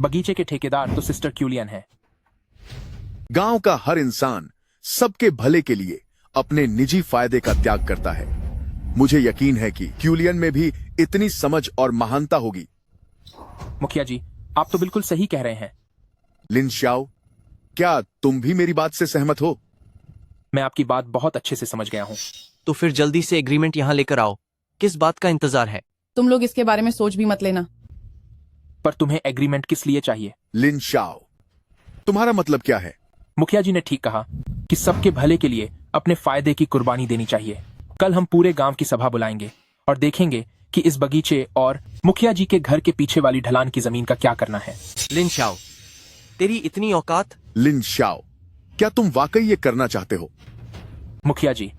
बगीचे के ठेकेदार तो सिस्टर क्यूलियन है। गांव का हर इंसान सबके भले के लिए अपने निजी फायदे का त्याग करता है। मुझे यकीन है कि क्यूलियन में भी इतनी समझ और महानता होगी। मुखिया जी, आप तो बिल्कुल सही कह रहे हैं। लिन शाओ, क्या तुम भी मेरी बात से सहमत हो? मैं आपकी बात बहुत अच्छे से समझ गया हूँ। तो फिर जल्दी से एग्रीमेंट यहाँ लेकर आओ। किस बात का इंतजार है? तुम लोग इसके बारे में सोच भी मत लेना। पर तुम्हें एग्रीमेंट किस लिए चाहिए? लिन शाओ, तुम्हारा मतलब क्या है? मुखिया जी ने ठीक कहा कि सबके भले के लिए अपने फायदे की कुर्बानी देनी चाहिए। कल हम पूरे गांव की सभा बुलाएंगे और देखेंगे कि इस बगीचे और मुखिया जी के घर के पीछे वाली ढलान की जमीन का क्या करना है। लिन शाओ, तेरी इतनी औकात? लिन शाओ, क्या तुम वाकई ये करना चाहते हो? मुखिया जी,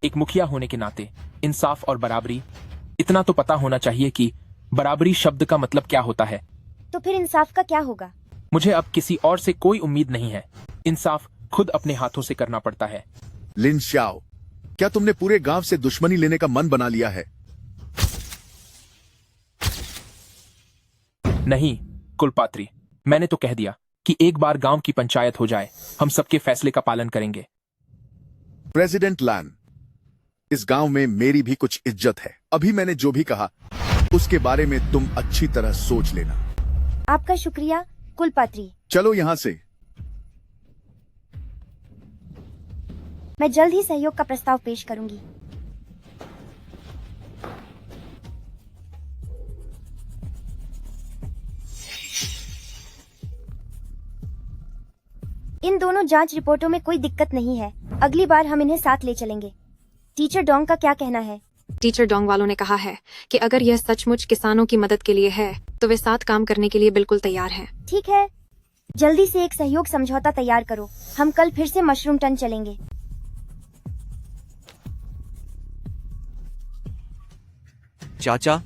एक मुखिया होने के नाते इंसाफ और बराबरी, इतना तो पता होना चाहिए कि बराबरी शब्द का मतलब क्या होता है। तो फिर इंसाफ का क्या होगा? मुझे अब किसी और से कोई उम्मीद नहीं है। इंसाफ खुद अपने हाथों से करना पड़ता है। लिन शाओ, क्या तुमने पूरे गांव से दुश्मनी लेने का मन बना लिया है? नहीं कुलपात्री, मैंने तो कह दिया कि एक बार गांव की पंचायत हो जाए, हम सबके फैसले का पालन करेंगे। प्रेसिडेंट लैन, इस गांव में मेरी भी कुछ इज्जत है। अभी मैंने जो भी कहा उसके बारे में तुम अच्छी तरह सोच लेना। आपका शुक्रिया कुलपात्री। चलो यहां से। मैं जल्द ही सहयोग का प्रस्ताव पेश करूंगी। इन दोनों जांच रिपोर्टों में कोई दिक्कत नहीं है। अगली बार हम इन्हें साथ ले चलेंगे। टीचर डोंग का क्या कहना है? टीचर डोंग वालों ने कहा है कि अगर यह सचमुच किसानों की मदद के लिए है तो वे साथ काम करने के लिए बिल्कुल तैयार हैं। ठीक है, जल्दी से एक सहयोग समझौता तैयार करो। हम कल फिर से मशरूम टन चलेंगे। चाचा,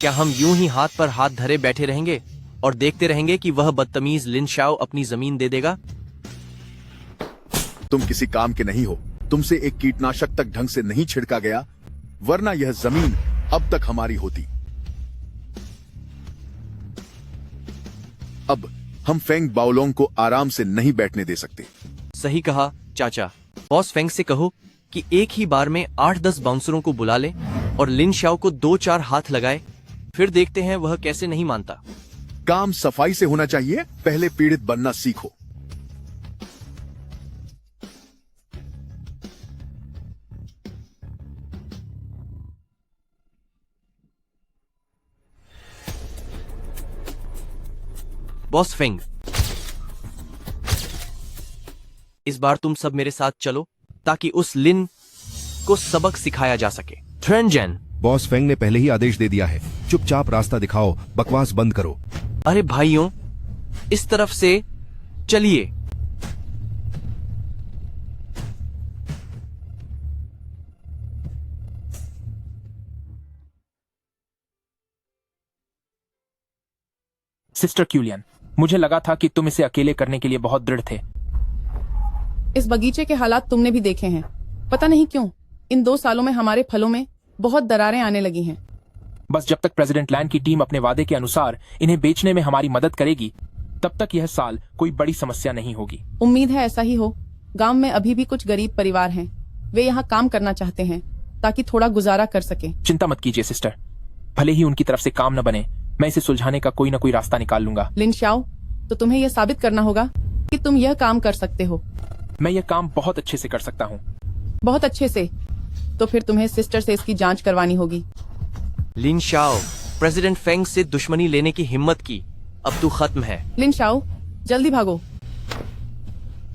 क्या हम यूं ही हाथ पर हाथ धरे बैठे रहेंगे और देखते रहेंगे कि वह बदतमीज लिन शाओ अपनी जमीन दे देगा? तुम किसी काम के नहीं हो। तुमसे एक कीटनाशक तक ढंग से नहीं छिड़का गया, वरना यह जमीन अब तक हमारी होती। अब हम फेंग बाओलोंग को आराम से नहीं बैठने दे सकते। सही कहा चाचा। बॉस फेंग से कहो कि एक ही बार में 8-10 बाउंसरों को बुला ले और लिन शाओ को 2-4 हाथ लगाए, फिर देखते हैं वह कैसे नहीं मानता। काम सफाई से होना चाहिए। पहले पीड़ित बनना सीखो। बॉस फेंग, इस बार तुम सब मेरे साथ चलो ताकि उस लिन को सबक सिखाया जा सके। ट्रेंजन। बॉस फेंग ने पहले ही आदेश दे दिया है। चुपचाप रास्ता दिखाओ, बकवास बंद करो। अरे भाइयों, इस तरफ से चलिए। सिस्टर क्यूलियन, मुझे लगा था कि तुम इसे अकेले करने के लिए बहुत दृढ़ थे। इस बगीचे के हालात तुमने भी देखे हैं। पता नहीं क्यों इन 2 सालों में हमारे फलों में बहुत दरारें आने लगी हैं। बस जब तक प्रेसिडेंट लैन की टीम अपने वादे के अनुसार इन्हें बेचने में हमारी मदद करेगी, तब तक यह साल कोई बड़ी समस्या नहीं होगी। उम्मीद है ऐसा ही हो। गांव में अभी भी कुछ गरीब परिवार हैं। वे यहाँ काम करना चाहते हैं ताकि थोड़ा गुजारा कर सके। चिंता मत कीजिए सिस्टर, भले ही उनकी तरफ से काम न बने, मैं इसे सुलझाने का कोई न कोई रास्ता निकाल लूंगा। लिन शाओ, तो तुम्हें यह साबित करना होगा कि तुम यह काम कर सकते हो। मैं यह काम बहुत अच्छे से कर सकता हूँ। बहुत अच्छे से? तो फिर तुम्हें सिस्टर से इसकी जांच करवानी होगी। लिन शाओ, प्रेसिडेंट फेंग से दुश्मनी लेने की हिम्मत की, अब तू खत्म है। लिन शाओ, जल्दी भागो।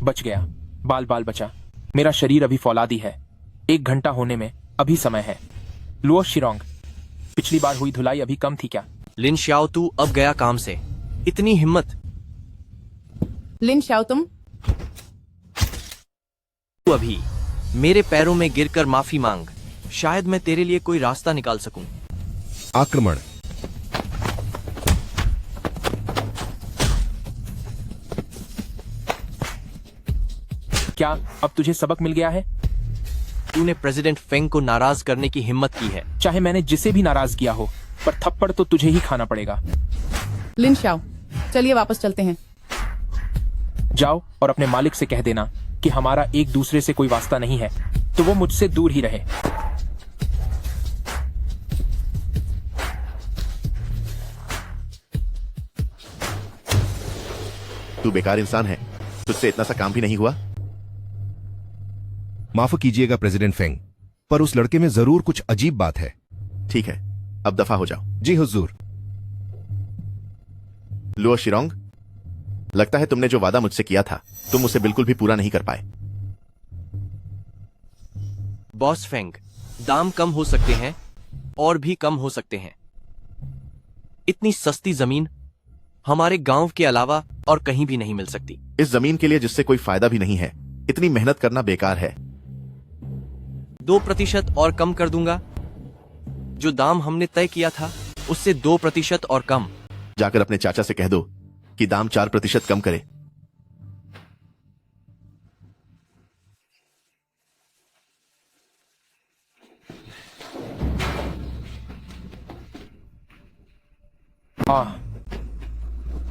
बच गया, बाल बाल बचा। मेरा शरीर अभी फौलादी है। 1 घंटा होने में अभी समय है। लुओ शिरोंग, पिछली बार हुई धुलाई अभी कम थी क्या? लिन शाओ, तू अब गया काम से। इतनी हिम्मत? लिन शाओ, तुम अभी मेरे पैरों में गिरकर माफी मांग, शायद मैं तेरे लिए कोई रास्ता निकाल सकूं। आक्रमण। क्या अब तुझे सबक मिल गया है? तूने प्रेसिडेंट फेंग को नाराज करने की हिम्मत की है। चाहे मैंने जिसे भी नाराज किया हो, पर थप्पड़ तो तुझे ही खाना पड़ेगा। लिन शाओ, चलिए वापस चलते हैं। जाओ और अपने मालिक से कह देना कि हमारा एक दूसरे से कोई वास्ता नहीं है, तो वो मुझसे दूर ही रहे। तू बेकार इंसान है, तुझसे इतना सा काम भी नहीं हुआ। माफ कीजिएगा प्रेसिडेंट फेंग, पर उस लड़के में जरूर कुछ अजीब बात है। ठीक है, अब दफा हो जाओ। जी हुजूर। लुओ शिरोंग, लगता है तुमने जो वादा मुझसे किया था, तुम उसे बिल्कुल भी पूरा नहीं कर पाए। बॉस फेंग, दाम कम हो सकते हैं और भी कम हो सकते हैं। इतनी सस्ती जमीन हमारे गांव के अलावा और कहीं भी नहीं मिल सकती। इस जमीन के लिए जिससे कोई फायदा भी नहीं है, इतनी मेहनत करना बेकार है। 2% और कम कर दूंगा। जो दाम हमने तय किया था उससे 2% और कम। जाकर अपने चाचा से कह दो कि दाम 4% कम करे।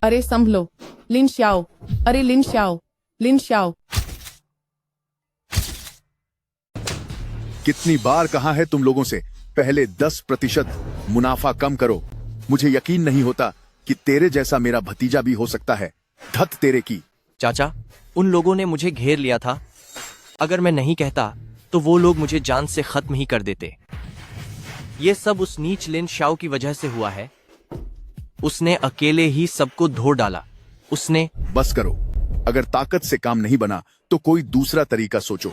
अरे संभलो, लिन श्याओ, अरे लिन श्याओ, लिन श्याओ। कितनी बार कहा है तुम लोगों से, पहले 10% मुनाफा कम करो। मुझे यकीन नहीं होता कि तेरे जैसा मेरा भतीजा भी हो सकता है। धत तेरे की। चाचा, उन लोगों ने मुझे घेर लिया था। अगर मैं नहीं कहता तो वो लोग मुझे जान से खत्म ही कर देते। ये सब उस नीच लिन शाओ की वजह से हुआ है। उसने अकेले ही सबको धो डाला। उसने। बस करो, अगर ताकत से काम नहीं बना तो कोई दूसरा तरीका सोचो।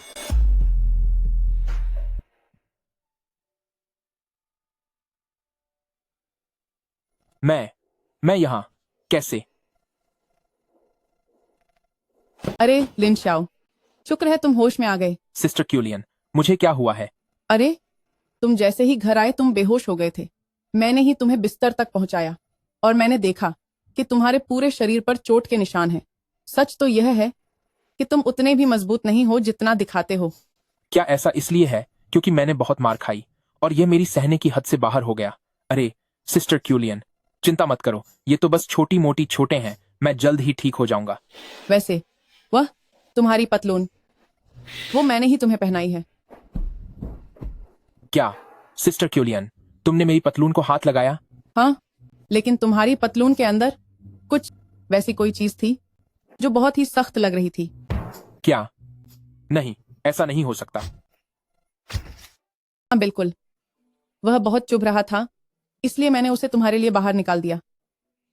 मैं यहां कैसे? अरे लिन श्याओ, शुक्र है तुम होश में आ गए। सिस्टर क्यूलियन, मुझे क्या हुआ है? अरे तुम जैसे ही घर आए तुम बेहोश हो गए थे। मैंने ही तुम्हें बिस्तर तक पहुंचाया और मैंने देखा कि तुम्हारे पूरे शरीर पर चोट के निशान हैं। सच तो यह है कि तुम उतने भी मजबूत नहीं हो जितना दिखाते हो। क्या ऐसा इसलिए है क्योंकि मैंने बहुत मार खाई और यह मेरी सहने की हद से बाहर हो गया? अरे सिस्टर क्यूलियन, चिंता मत करो, ये तो बस छोटी मोटी चोटें हैं। मैं जल्द ही ठीक हो जाऊंगा। वैसे वह तुम्हारी पतलून, वो मैंने ही तुम्हें पहनाई है। क्या सिस्टर क्यूलियन, तुमने मेरी पतलून को हाथ लगाया? हाँ, लेकिन तुम्हारी पतलून के अंदर कुछ वैसी कोई चीज थी जो बहुत ही सख्त लग रही थी। क्या? नहीं, ऐसा नहीं हो सकता। हाँ बिल्कुल, वह बहुत चुभ रहा था, इसलिए मैंने उसे तुम्हारे लिए बाहर निकाल दिया।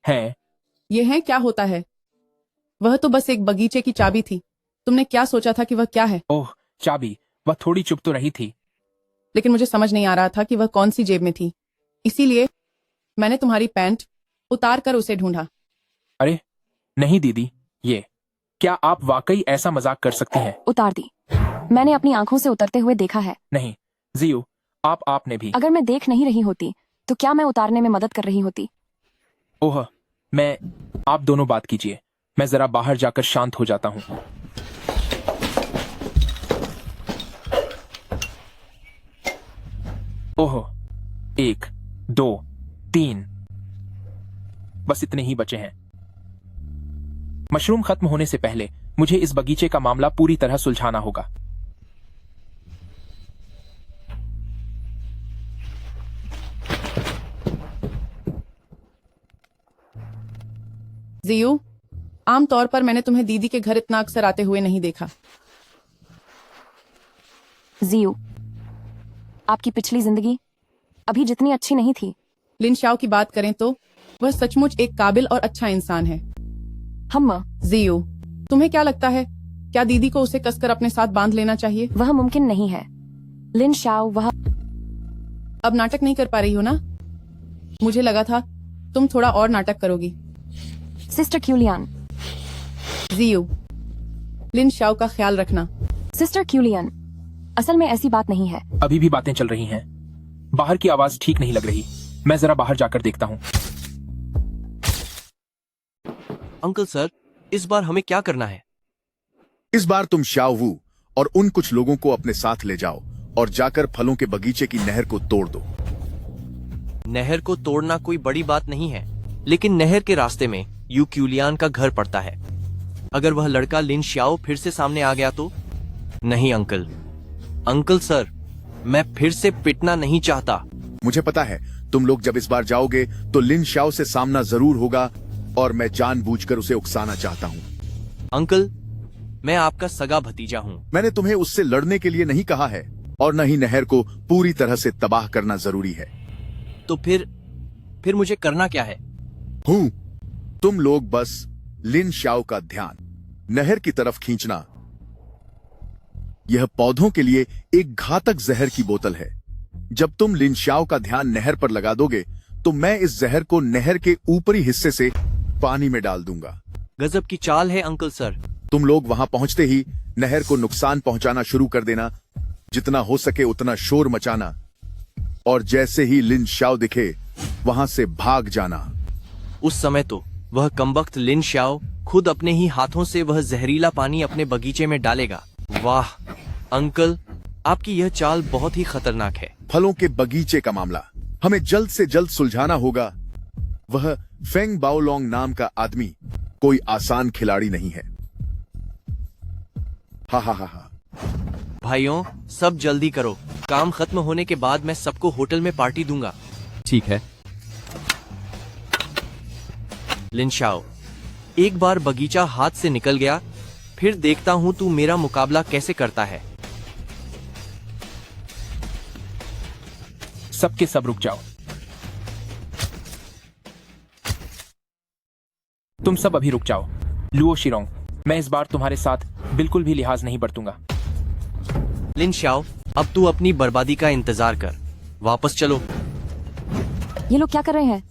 है? यह है क्या होता है? वह तो बस एक बगीचे की चाबी थी। तुमने क्या सोचा था कि वह क्या है? ओह, चाबी। वह थोड़ी चुप तो रही थी, लेकिन मुझे समझ नहीं आ रहा था कि वह कौन सी जेब में थी, इसीलिए मैंने तुम्हारी पैंट उतार कर उसे ढूंढा। अरे नहीं दीदी, ये क्या आप वाकई ऐसा मजाक कर सकती हैं? उतार दी, मैंने अपनी आंखों से उतरते हुए देखा है। नहीं जियो, आपने भी। अगर मैं देख नहीं रही होती तो क्या मैं उतारने में मदद कर रही होती? ओह, आप दोनों बात कीजिए, मैं जरा बाहर जाकर शांत हो जाता हूँ। ओह, 1, 2, 3, बस इतने ही बचे हैं। मशरूम खत्म होने से पहले मुझे इस बगीचे का मामला पूरी तरह सुलझाना होगा। जियू, आमतौर पर मैंने तुम्हें दीदी के घर इतना अक्सर आते हुए नहीं देखा। जियू, आपकी पिछली जिंदगी अभी जितनी अच्छी नहीं थी। लिन शाओ की बात करें तो वह सचमुच एक काबिल और अच्छा इंसान है। हम जियू, तुम्हें क्या लगता है, क्या दीदी को उसे कसकर अपने साथ बांध लेना चाहिए? वह मुमकिन नहीं है। लिन शाओ, वह अब नाटक नहीं कर पा रही हो ना? मुझे लगा था तुम थोड़ा और नाटक करोगी। सिस्टर क्यूलियन। जियू, लिन शाओ का ख्याल रखना। सिस्टर क्यूलियन, असल में ऐसी बात नहीं है। अभी भी बातें चल रही हैं। बाहर की आवाज ठीक नहीं लग रही। मैं जरा बाहर जाकर देखता हूँ। अंकल सर, इस बार हमें क्या करना है? इस बार तुम शाओ वू और उन कुछ लोगों को अपने साथ ले जाओ और जाकर फलों के बगीचे की नहर को तोड़ दो। नहर को तोड़ना कोई बड़ी बात नहीं है, लेकिन नहर के रास्ते में यू क्यूलियन का घर पड़ता है। अगर वह लड़का लिन शाओ फिर से सामने आ गया तो? नहीं अंकल। अंकल सर, मैं फिर से पिटना नहीं चाहता। मुझे पता है, तुम लोग जब इस बार जाओगे तो लिन शाओ से सामना जरूर होगा और मैं जानबूझकर उसे उकसाना चाहता हूँ। अंकल, मैं आपका सगा भतीजा हूँ। मैंने तुम्हें उससे लड़ने के लिए नहीं कहा है और न ही नहर को पूरी तरह से तबाह करना जरूरी है। तो फिर मुझे करना क्या है? तुम लोग बस लिन शाओ का ध्यान नहर की तरफ खींचना। यह पौधों के लिए एक घातक जहर की बोतल है। जब तुम लिनशाओ का ध्यान नहर पर लगा दोगे तो मैं इस जहर को नहर के ऊपरी हिस्से से पानी में डाल दूंगा। गजब की चाल है अंकल सर। तुम लोग वहां पहुंचते ही नहर को नुकसान पहुंचाना शुरू कर देना, जितना हो सके उतना शोर मचाना, और जैसे ही लिनशाओ दिखे वहां से भाग जाना। उस समय तो वह कमबख्त लिनशाओ खुद अपने ही हाथों से वह जहरीला पानी अपने बगीचे में डालेगा। वाह अंकल, आपकी यह चाल बहुत ही खतरनाक है। फलों के बगीचे का मामला हमें जल्द से जल्द सुलझाना होगा। वह फेंग बाओलोंग नाम का आदमी कोई आसान खिलाड़ी नहीं है। हा हा हा हा। भाइयों सब जल्दी करो, काम खत्म होने के बाद मैं सबको होटल में पार्टी दूंगा। ठीक है। लिनशाओ, एक बार बगीचा हाथ से निकल गया, फिर देखता हूं तू मेरा मुकाबला कैसे करता है। सबके सब रुक जाओ। तुम सब अभी रुक जाओ। लुओ शिरोंग, मैं इस बार तुम्हारे साथ बिल्कुल भी लिहाज नहीं बरतूंगा। लिनशाओ, अब तू अपनी बर्बादी का इंतजार कर, वापस चलो। ये लोग क्या कर रहे हैं?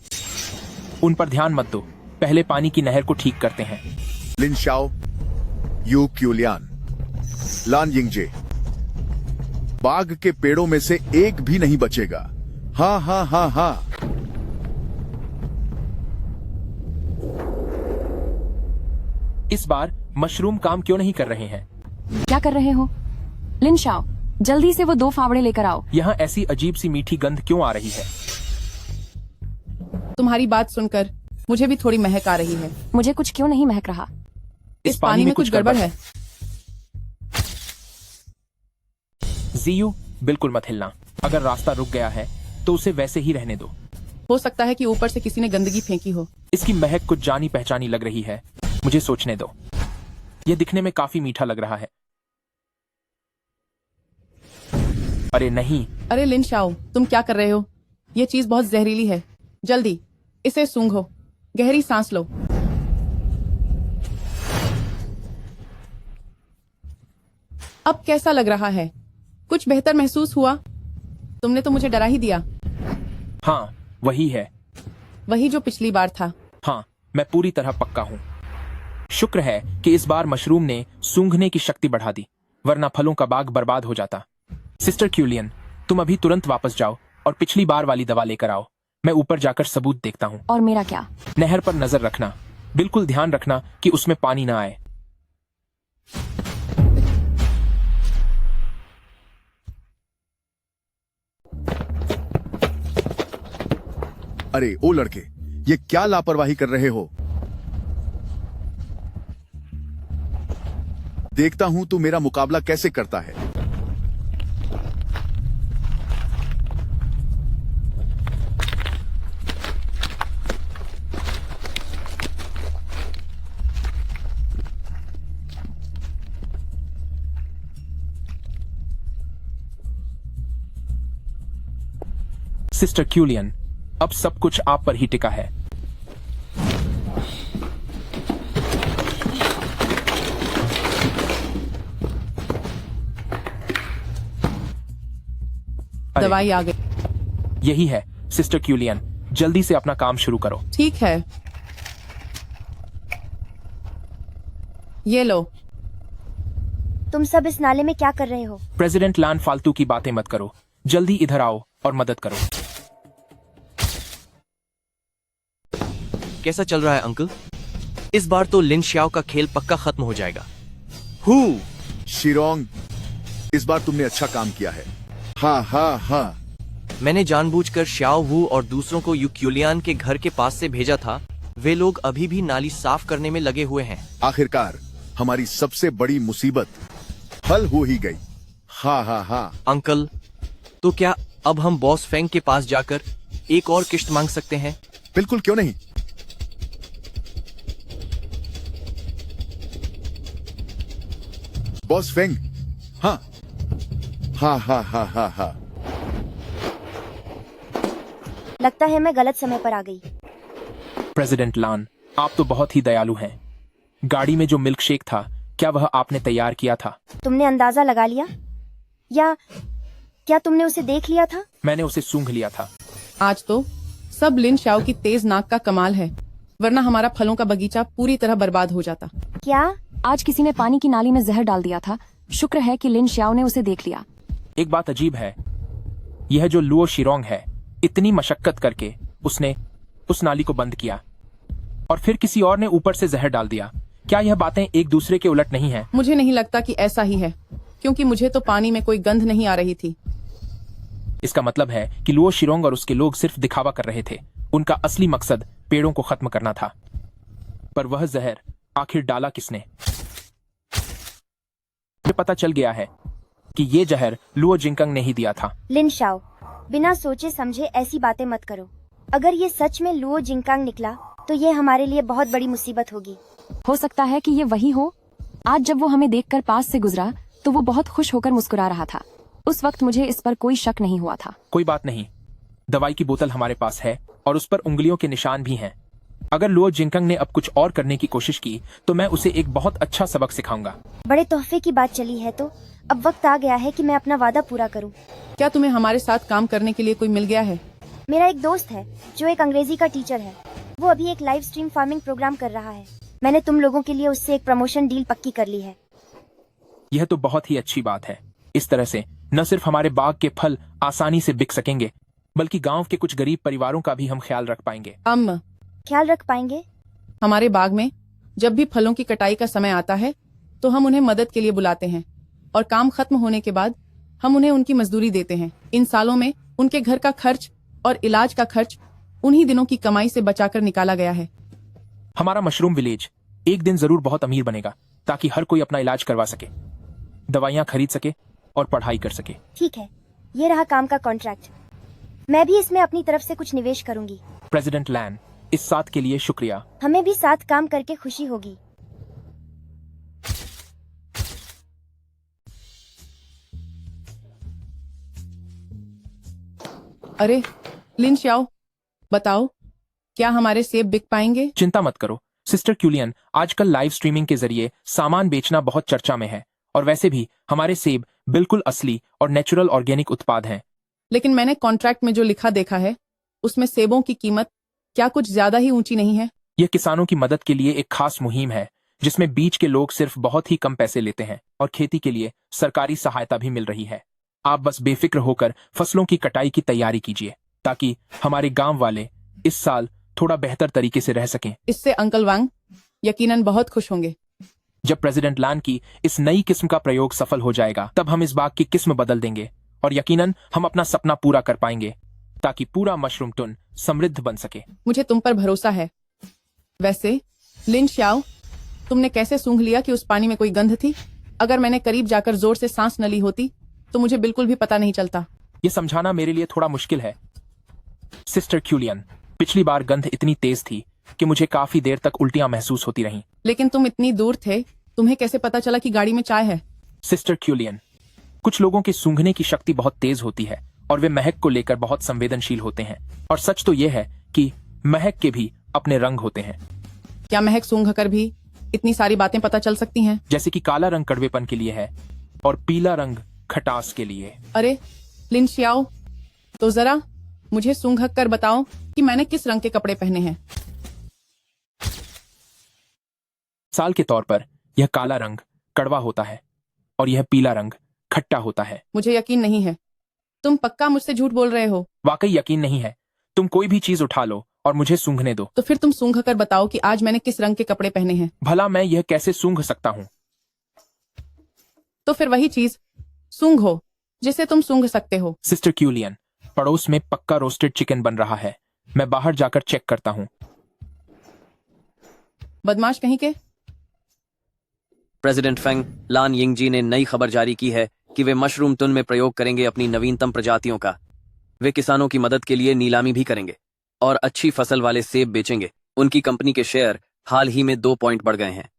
उन पर ध्यान मत दो, पहले पानी की नहर को ठीक करते हैं। लिनशाओ, यू क्यूलियान, लान यिंगजे, बाग के पेड़ों में से एक भी नहीं बचेगा। हाँ हाँ हाँ हाँ। इस बार मशरूम काम क्यों नहीं कर रहे हैं? क्या कर रहे हो? लिनशाओ, जल्दी से वो 2 फावड़े लेकर आओ। यहाँ ऐसी अजीब सी मीठी गंध क्यों आ रही है? तुम्हारी बात सुनकर मुझे भी थोड़ी महक आ रही है। मुझे कुछ क्यों नहीं महक रहा? इस पानी में कुछ गड़बड़ है। जीयू, बिल्कुल मत हिलना। अगर रास्ता रुक गया है तो उसे वैसे ही रहने दो। हो सकता है कि ऊपर से किसी ने गंदगी फेंकी हो। इसकी महक कुछ जानी पहचानी लग रही है, मुझे सोचने दो। यह दिखने में काफी मीठा लग रहा है। अरे नहीं। अरे लिनशाओ, तुम क्या कर रहे हो? यह चीज बहुत जहरीली है। जल्दी इसे सूंघो, गहरी सांस लो। अब कैसा लग रहा है? कुछ बेहतर महसूस हुआ? तुमने तो मुझे डरा ही दिया। हाँ, वही है। वही जो पिछली बार था। हाँ, मैं पूरी तरह पक्का हूँ। शुक्र है कि इस बार मशरूम ने सूंघने की शक्ति बढ़ा दी, वरना फलों का बाग बर्बाद हो जाता। सिस्टर क्यूलियन, तुम अभी तुरंत वापस जाओ और पिछली बार वाली दवा लेकर आओ। मैं ऊपर जाकर सबूत देखता हूँ। और मेरा क्या? नहर पर नजर रखना, बिल्कुल ध्यान रखना कि उसमें पानी ना आए। अरे ओ लड़के, ये क्या लापरवाही कर रहे हो? देखता हूं तू मेरा मुकाबला कैसे करता है। सिस्टर क्यूलियन, अब सब कुछ आप पर ही टिका है। दवाई आ गई। यही है सिस्टर क्यूलियन, जल्दी से अपना काम शुरू करो। ठीक है, ये लो। तुम सब इस नाले में क्या कर रहे हो? प्रेसिडेंट लान, फालतू की बातें मत करो, जल्दी इधर आओ और मदद करो। कैसा चल रहा है अंकल? इस बार तो लिनशाओ का खेल पक्का खत्म हो जाएगा। हु शिरोंग, इस बार तुमने अच्छा काम किया है। हाँ हाँ हाँ। मैंने जानबूझकर श्याओ वू और दूसरों को यूक्यूलियान के घर के पास से भेजा था। वे लोग अभी भी नाली साफ करने में लगे हुए हैं। आखिरकार हमारी सबसे बड़ी मुसीबत हल हो ही गई। हाँ हाँ हाँ। अंकल, तो क्या अब हम बॉस फेंग के पास जाकर एक और किश्त मांग सकते हैं? बिल्कुल, क्यों नहीं। बॉस फेंग, हाँ हाँ हाँ हाँ हाँ हाँ। लगता है मैं गलत समय पर आ गई। प्रेसिडेंट लान, आप तो बहुत ही दयालु हैं। गाड़ी में जो मिल्क शेक था, क्या वह आपने तैयार किया था? तुमने अंदाजा लगा लिया या क्या तुमने उसे देख लिया था? मैंने उसे सूंघ लिया था। आज तो सब लिन शाओ की तेज नाक का कमाल है, वरना हमारा फलों का बगीचा पूरी तरह बर्बाद हो जाता। क्या? आज किसी ने पानी की नाली में जहर डाल दिया था। शुक्र है कि लिन श्याओ ने उसे देख लिया। एक बात अजीब है, यह जो लुओ शिरोंग है, इतनी मशक्कत करके उसने उस नाली को बंद किया और फिर किसी और ने ऊपर से जहर डाल दिया। क्या यह बातें एक दूसरे के उलट नहीं है? मुझे नहीं लगता कि ऐसा ही है, क्योंकि मुझे तो पानी में कोई गंध नहीं आ रही थी। इसका मतलब है कि लुओ शिरोंग और उसके लोग सिर्फ दिखावा कर रहे थे। उनका असली मकसद पेड़ों को खत्म करना था। पर वह जहर आखिर डाला किसने? मुझे पता चल गया है कि ये जहर लुओ जिंगकंग ने ही दिया था। लिन शाओ, बिना सोचे समझे ऐसी बातें मत करो। अगर ये सच में लुओ जिंगकांग निकला तो ये हमारे लिए बहुत बड़ी मुसीबत होगी। हो सकता है कि ये वही हो। आज जब वो हमें देखकर पास से गुजरा तो वो बहुत खुश होकर मुस्कुरा रहा था। उस वक्त मुझे इस पर कोई शक नहीं हुआ था। कोई बात नहीं, दवाई की बोतल हमारे पास है और उस पर उंगलियों के निशान भी हैं। अगर लुओ जिंगकंग ने अब कुछ और करने की कोशिश की तो मैं उसे एक बहुत अच्छा सबक सिखाऊंगा। बड़े तोहफे की बात चली है तो अब वक्त आ गया है कि मैं अपना वादा पूरा करूं। क्या तुम्हें हमारे साथ काम करने के लिए कोई मिल गया है? मेरा एक दोस्त है जो एक अंग्रेजी का टीचर है। वो अभी एक लाइव स्ट्रीम फार्मिंग प्रोग्राम कर रहा है। मैंने तुम लोगों के लिए उससे एक प्रमोशन डील पक्की कर ली है। यह तो बहुत ही अच्छी बात है। इस तरह से न सिर्फ हमारे बाग के फल आसानी से बिक सकेंगे, बल्कि गांव के कुछ गरीब परिवारों का भी हम ख्याल रख पाएंगे। ख्याल रख पाएंगे? हमारे बाग में जब भी फलों की कटाई का समय आता है तो हम उन्हें मदद के लिए बुलाते हैं और काम खत्म होने के बाद हम उन्हें उनकी मजदूरी देते हैं। इन सालों में उनके घर का खर्च और इलाज का खर्च उन्हीं दिनों की कमाई से बचाकर निकाला गया है। हमारा मशरूम विलेज एक दिन जरूर बहुत अमीर बनेगा, ताकि हर कोई अपना इलाज करवा सके, दवाइयाँ खरीद सके और पढ़ाई कर सके। ठीक है, ये रहा काम का कॉन्ट्रैक्ट। मैं भी इसमें अपनी तरफ से कुछ निवेश करूंगी। प्रेसिडेंट लैन, इस साथ के लिए शुक्रिया। हमें भी साथ काम करके खुशी होगी। अरे लिन शाओ, बताओ क्या हमारे सेब बिक पाएंगे? चिंता मत करो सिस्टर क्यूलियन, आजकल लाइव स्ट्रीमिंग के जरिए सामान बेचना बहुत चर्चा में है और वैसे भी हमारे सेब बिल्कुल असली और नेचुरल ऑर्गेनिक उत्पाद हैं। लेकिन मैंने कॉन्ट्रैक्ट में जो लिखा देखा है उसमें सेबों की कीमत क्या कुछ ज्यादा ही ऊंची नहीं है? यह किसानों की मदद के लिए एक खास मुहिम है जिसमें बीच के लोग सिर्फ बहुत ही कम पैसे लेते हैं और खेती के लिए सरकारी सहायता भी मिल रही है। आप बस बेफिक्र होकर फसलों की कटाई की तैयारी कीजिए ताकि हमारे गांव वाले इस साल थोड़ा बेहतर तरीके से रह सकें। इससे अंकल वांग यकीनन बहुत खुश होंगे। जब प्रेसिडेंट लैन की इस नई किस्म का प्रयोग सफल हो जाएगा तब हम इस बाग की किस्म बदल देंगे और यकीनन हम अपना सपना पूरा कर पाएंगे ताकि पूरा मशरूम टुन समृद्ध बन सके। मुझे तुम पर भरोसा है। वैसे लिन शाओ, तुमने कैसे सूंघ लिया कि उस पानी में कोई गंध थी? अगर मैंने करीब जाकर जोर से सांस न ली होती तो मुझे बिल्कुल भी पता नहीं चलता। ये समझाना मेरे लिए थोड़ा मुश्किल है सिस्टर क्यूलियन। पिछली बार गंध इतनी तेज थी कि मुझे काफी देर तक उल्टियां महसूस होती रहीं। लेकिन तुम इतनी दूर थे, तुम्हें कैसे पता चला कि गाड़ी में चाय है? सिस्टर क्यूलियन, कुछ लोगों के सूंघने की शक्ति बहुत तेज होती है और वे महक को लेकर बहुत संवेदनशील होते हैं। और सच तो यह है कि महक के भी अपने रंग होते हैं। क्या महक सूंघ कर भी इतनी सारी बातें पता चल सकती हैं? जैसे कि काला रंग कड़वेपन के लिए है और पीला रंग खटास के लिए। अरे लिन शाओ, तो जरा मुझे सूंघ कर बताओ कि मैंने किस रंग के कपड़े पहने हैं। साल के तौर पर यह काला रंग कड़वा होता है और यह पीला रंग खट्टा होता है। मुझे यकीन नहीं है, तुम पक्का मुझसे झूठ बोल रहे हो? वाकई यकीन नहीं है। तुम कोई भी चीज उठा लो और मुझे सूंघने दो। तो फिर तुम सूंघ कर बताओ कि आज मैंने किस रंग के कपड़े पहने हैं। भला मैं यह कैसे सूंघ सकता हूँ? तो फिर वही चीज सूंघो जिसे तुम सूंघ सकते हो। सिस्टर क्यूलियन, पड़ोस में पक्का रोस्टेड चिकन बन रहा है। मैं बाहर जाकर चेक करता हूँ। बदमाश कहीं के। प्रेसिडेंट फेंग, लान यिंगजी ने नई खबर जारी की है कि वे मशरूम तुन में प्रयोग करेंगे अपनी नवीनतम प्रजातियों का। वे किसानों की मदद के लिए नीलामी भी करेंगे और अच्छी फसल वाले सेब बेचेंगे। उनकी कंपनी के शेयर हाल ही में 2 पॉइंट बढ़ गए हैं।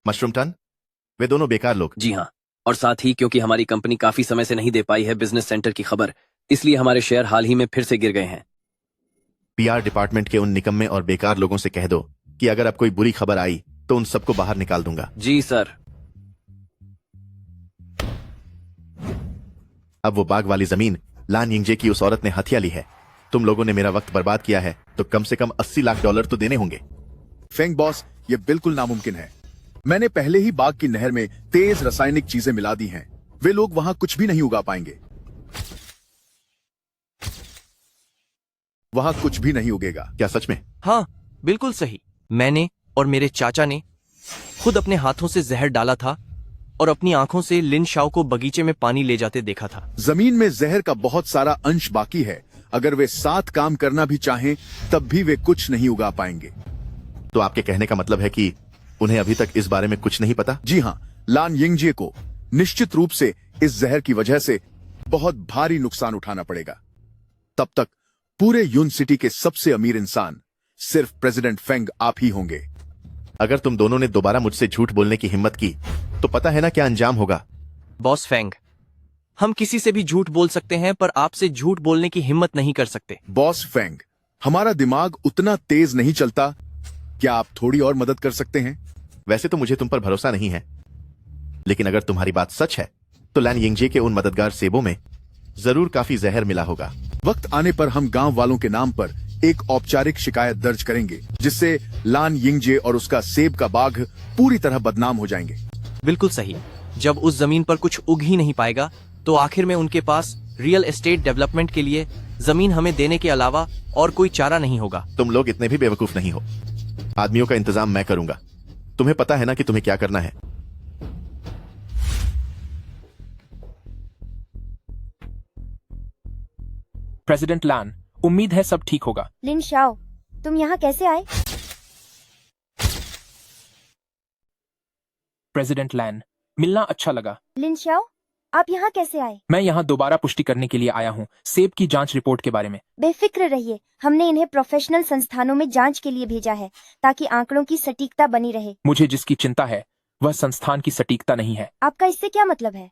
मशरूम टन, वे दोनों बेकार लोग। जी हाँ, और साथ ही क्योंकि हमारी कंपनी काफी समय से नहीं दे पाई है बिजनेस सेंटर की खबर, इसलिए हमारे शेयर हाल ही में फिर से गिर गए हैं। पीआर डिपार्टमेंट के उन निकम्मे और बेकार लोगों से कह दो कि अगर अब कोई बुरी खबर आई तो उन सबको बाहर निकाल दूंगा। जी सर। अब वो बाग वाली जमीन लान यिंगजे की उस औरत ने हथिया ली है। तुम लोगों ने मेरा वक्त बर्बाद किया है तो कम से कम 80 लाख डॉलर तो देने होंगे। फेंग बॉस, ये बिल्कुल नामुमकिन है। मैंने पहले ही बाग की नहर में तेज रासायनिक चीजें मिला दी हैं। वे लोग वहां कुछ भी नहीं उगा पाएंगे। वहां कुछ भी नहीं उगेगा। क्या सच में? हाँ, बिल्कुल सही। मैंने और मेरे चाचा ने खुद अपने हाथों से जहर डाला था और अपनी आंखों से लिन शाओ को बगीचे में पानी ले जाते देखा था। जमीन में जहर का बहुत सारा अंश बाकी है। अगर वे साथ काम करना भी चाहें तब भी वे कुछ नहीं उगा पाएंगे। तो आपके कहने का मतलब है कि उन्हें अभी तक इस बारे में कुछ नहीं पता? जी हाँ, लान यिंगजे को निश्चित रूप से इस जहर की वजह से बहुत भारी नुकसान उठाना पड़ेगा। तब तक पूरे यून सिटी के सबसे अमीर इंसान सिर्फ प्रेसिडेंट फेंग आप ही होंगे। अगर तुम दोनों ने दोबारा मुझसे झूठ बोलने की हिम्मत की तो पता है ना क्या अंजाम होगा। बॉस फेंग, हम किसी से भी झूठ बोल सकते हैं पर आपसे झूठ बोलने की हिम्मत नहीं कर सकते। बॉस फेंग, हमारा दिमाग उतना तेज नहीं चलता। क्या आप थोड़ी और मदद कर सकते हैं? वैसे तो मुझे तुम पर भरोसा नहीं है, लेकिन अगर तुम्हारी बात सच है तो लान यिंगजे के उन मददगार सेबों में जरूर काफी जहर मिला होगा। वक्त आने पर हम गांव वालों के नाम पर एक औपचारिक शिकायत दर्ज करेंगे, जिससे लान यिंगजे और उसका सेब का बाग पूरी तरह बदनाम हो जाएंगे। बिल्कुल सही। जब उस जमीन पर कुछ उग ही नहीं पाएगा तो आखिर में उनके पास रियल एस्टेट डेवलपमेंट के लिए जमीन हमें देने के अलावा और कोई चारा नहीं होगा। तुम लोग इतने भी बेवकूफ नहीं हो। आदमियों का इंतजाम मैं करूंगा। तुम्हें पता है ना कि तुम्हें क्या करना है। प्रेसिडेंट लान, उम्मीद है सब ठीक होगा। लिन शाओ, तुम यहाँ कैसे आए? प्रेसिडेंट लैन, मिलना अच्छा लगा। लिन शाओ, आप यहाँ कैसे आए? मैं यहाँ दोबारा पुष्टि करने के लिए आया हूँ सेब की जांच रिपोर्ट के बारे में। बेफिक्र रहिए, हमने इन्हें प्रोफेशनल संस्थानों में जांच के लिए भेजा है ताकि आंकड़ों की सटीकता बनी रहे। मुझे जिसकी चिंता है वह संस्थान की सटीकता नहीं है। आपका इससे क्या मतलब है?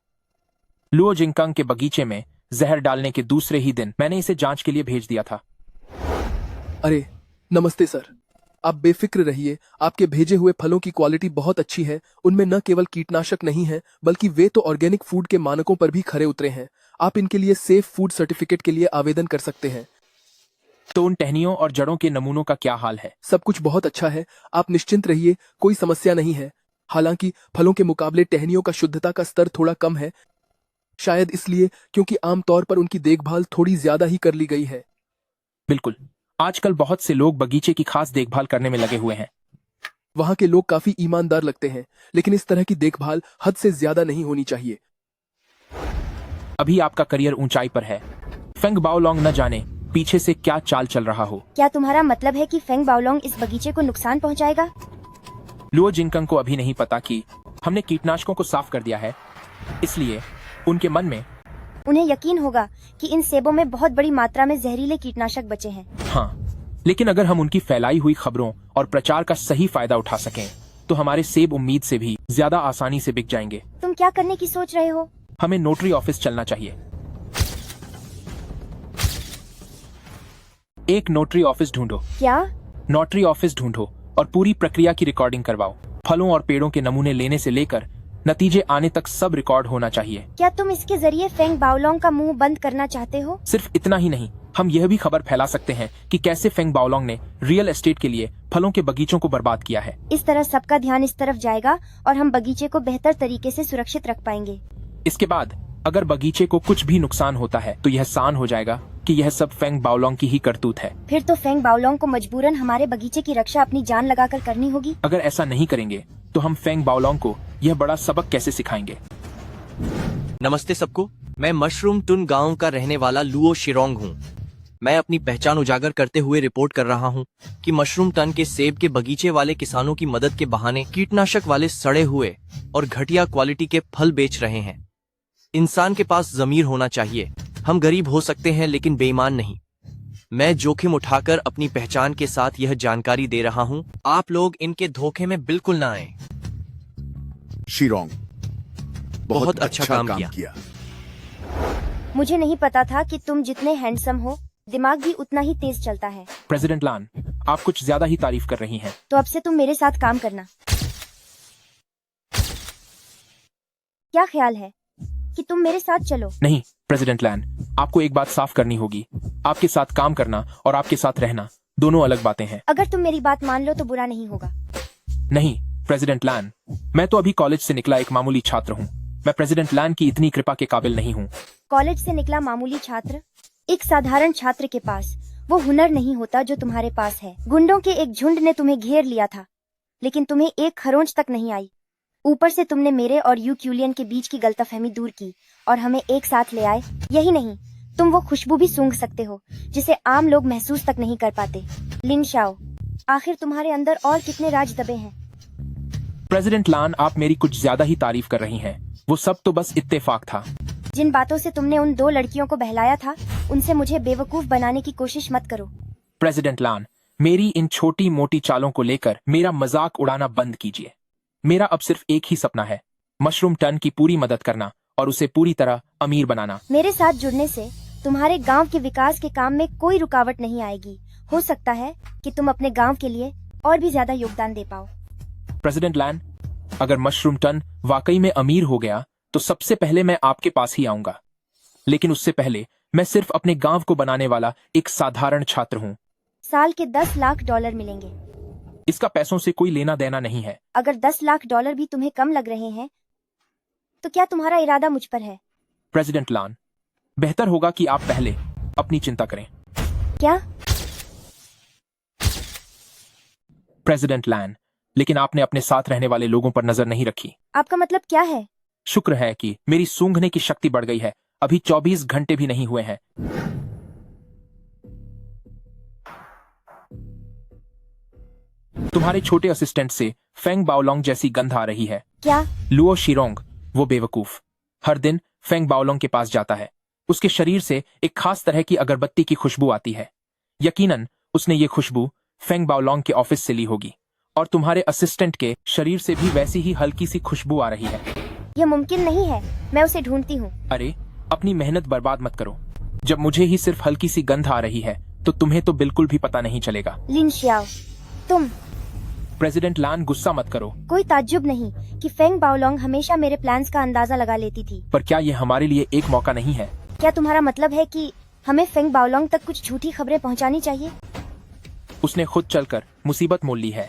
लुओ जिंगकांग के बगीचे में जहर डालने के दूसरे ही दिन मैंने इसे जांच के लिए भेज दिया था। अरे नमस्ते सर, आप बेफिक्र रहिए। आपके भेजे हुए फलों की क्वालिटी बहुत अच्छी है। उनमें न केवल कीटनाशक नहीं है बल्कि वे तो ऑर्गेनिक फूड के मानकों पर भी खरे उतरे हैं। आप इनके लिए सेफ फूड सर्टिफिकेट के लिए आवेदन कर सकते हैं। तो उन टहनियों और जड़ों के नमूनों का क्या हाल है? सब कुछ बहुत अच्छा है, आप निश्चिंत रहिए, कोई समस्या नहीं है। हालांकि फलों के मुकाबले टहनियों का शुद्धता का स्तर थोड़ा कम है, शायद इसलिए क्योंकि आमतौर पर उनकी देखभाल थोड़ी ज्यादा ही कर ली गई है। बिल्कुल, आजकल बहुत से लोग बगीचे की खास देखभाल करने में लगे हुए हैं। वहाँ के लोग काफी ईमानदार लगते हैं, लेकिन इस तरह की देखभाल हद से ज्यादा नहीं होनी चाहिए। अभी आपका करियर ऊंचाई पर है। फेंग बाओलोंग न जाने पीछे से क्या चाल चल रहा हो। क्या तुम्हारा मतलब है कि फेंग बाओलोंग इस बगीचे को नुकसान पहुंचाएगा? लुओ जिंगकांग को अभी नहीं पता कि हमने कीटनाशकों को साफ कर दिया है, इसलिए उनके मन में उन्हें यकीन होगा कि इन सेबों में बहुत बड़ी मात्रा में जहरीले कीटनाशक बचे हैं। हाँ, लेकिन अगर हम उनकी फैलाई हुई खबरों और प्रचार का सही फायदा उठा सकें तो हमारे सेब उम्मीद से भी ज्यादा आसानी से बिक जाएंगे। तुम क्या करने की सोच रहे हो? हमें नोटरी ऑफिस चलना चाहिए। एक नोटरी ऑफिस ढूंढो। क्या? नोटरी ऑफिस ढूंढो और पूरी प्रक्रिया की रिकॉर्डिंग करवाओ। फलों और पेड़ों के नमूने लेने से लेकर नतीजे आने तक सब रिकॉर्ड होना चाहिए। क्या तुम इसके जरिए फेंग बाओलोंग का मुंह बंद करना चाहते हो? सिर्फ इतना ही नहीं, हम यह भी खबर फैला सकते हैं कि कैसे फेंग बाओलोंग ने रियल एस्टेट के लिए फलों के बगीचों को बर्बाद किया है। इस तरह सबका ध्यान इस तरफ जाएगा और हम बगीचे को बेहतर तरीके से सुरक्षित रख पाएंगे। इसके बाद अगर बगीचे को कुछ भी नुकसान होता है तो यह सान हो जाएगा कि यह सब फेंग बाओलोंग की ही करतूत है। फिर तो फेंग बाओलोंग को मजबूरन हमारे बगीचे की रक्षा अपनी जान लगाकर करनी होगी। अगर ऐसा नहीं करेंगे तो हम फेंग बाओलोंग को यह बड़ा सबक कैसे सिखाएंगे? नमस्ते सबको, मैं मशरूम टुन गांव का रहने वाला लुओ शिरोंग हूँ। मैं अपनी पहचान उजागर करते हुए रिपोर्ट कर रहा हूँ कि मशरूम टन के सेब के बगीचे वाले किसानों की मदद के बहाने कीटनाशक वाले सड़े हुए और घटिया क्वालिटी के फल बेच रहे हैं। इंसान के पास जमीर होना चाहिए। हम गरीब हो सकते हैं लेकिन बेईमान नहीं। मैं जोखिम उठाकर अपनी पहचान के साथ यह जानकारी दे रहा हूँ। आप लोग इनके धोखे में बिल्कुल ना आए। शिरोंग, बहुत अच्छा काम किया। मुझे नहीं पता था कि तुम जितने हैंडसम हो दिमाग भी उतना ही तेज चलता है। प्रेसिडेंट लान, आप कुछ ज्यादा ही तारीफ कर रही हैं। तो अब से तुम मेरे साथ काम करना। क्या ख्याल है? कि तुम मेरे साथ चलो। नहीं प्रेसिडेंट लैन, आपको एक बात साफ करनी होगी। आपके साथ काम करना और आपके साथ रहना दोनों अलग बातें हैं। अगर तुम मेरी बात मान लो तो बुरा नहीं होगा। नहीं प्रेसिडेंट लैन, मैं तो अभी कॉलेज से निकला एक मामूली छात्र हूँ। मैं प्रेसिडेंट लैन की इतनी कृपा के काबिल नहीं हूँ। कॉलेज से निकला मामूली छात्र? एक साधारण छात्र के पास वो हुनर नहीं होता जो तुम्हारे पास है। गुंडों के एक झुंड ने तुम्हें घेर लिया था, लेकिन तुम्हें एक खरोंच तक नहीं आई। ऊपर से तुमने मेरे और यूक्यूलियन के बीच की गलतफहमी दूर की और हमें एक साथ ले आए। यही नहीं, तुम वो खुशबू भी सूंघ सकते हो जिसे आम लोग महसूस तक नहीं कर पाते। लिन शाओ, आखिर तुम्हारे अंदर और कितने राज दबे हैं? प्रेसिडेंट लान, आप मेरी कुछ ज्यादा ही तारीफ कर रही हैं। वो सब तो बस इत्तेफाक था। जिन बातों से तुमने उन 2 लड़कियों को बहलाया था, उनसे मुझे बेवकूफ बनाने की कोशिश मत करो। प्रेसिडेंट लान, मेरी इन छोटी मोटी चालों को लेकर मेरा मजाक उड़ाना बंद कीजिए। मेरा अब सिर्फ एक ही सपना है, मशरूम टन की पूरी मदद करना और उसे पूरी तरह अमीर बनाना। मेरे साथ जुड़ने से तुम्हारे गांव के विकास के काम में कोई रुकावट नहीं आएगी। हो सकता है कि तुम अपने गांव के लिए और भी ज्यादा योगदान दे पाओ। प्रेसिडेंट लैन, अगर मशरूम टन वाकई में अमीर हो गया तो सबसे पहले मैं आपके पास ही आऊंगा। लेकिन उससे पहले मैं सिर्फ अपने गांव को बनाने वाला एक साधारण छात्र हूँ। साल के 10 लाख डॉलर मिलेंगे। इसका पैसों से कोई लेना देना नहीं है। अगर 10 लाख डॉलर भी तुम्हें कम लग रहे हैं तो क्या तुम्हारा इरादा मुझ पर है? प्रेसिडेंट लान, बेहतर होगा कि आप पहले अपनी चिंता करें। क्या? प्रेसिडेंट लैन, लेकिन आपने अपने साथ रहने वाले लोगों पर नजर नहीं रखी। आपका मतलब क्या है? शुक्र है कि मेरी सूंघने की शक्ति बढ़ गई है। अभी 24 घंटे भी नहीं हुए हैं। तुम्हारे छोटे असिस्टेंट से फेंग बाओलोंग जैसी गंध आ रही है। क्या? लुओ शिरोंग, वो बेवकूफ, हर दिन फेंग बाओलोंग के पास जाता है। उसके शरीर से एक खास तरह की अगरबत्ती की खुशबू आती है। यकीनन उसने ये खुशबू फेंग बाओलोंग के ऑफिस से ली होगी और तुम्हारे असिस्टेंट के शरीर से भी वैसी ही हल्की सी खुशबू आ रही है। यह मुमकिन नहीं है, मैं उसे ढूंढती हूँ। अरे अपनी मेहनत बर्बाद मत करो। जब मुझे ही सिर्फ हल्की सी गंध आ रही है तो तुम्हें तो बिल्कुल भी पता नहीं चलेगा। लिन शाओ, तुम। प्रेसिडेंट लान, गुस्सा मत करो। कोई ताज्जुब नहीं कि फेंग बाओलोंग हमेशा मेरे प्लान्स का अंदाजा लगा लेती थी। पर क्या ये हमारे लिए एक मौका नहीं है? क्या तुम्हारा मतलब है कि हमें फेंग बाओलोंग तक कुछ झूठी खबरें पहुंचानी चाहिए? उसने खुद चलकर मुसीबत मोल ली है।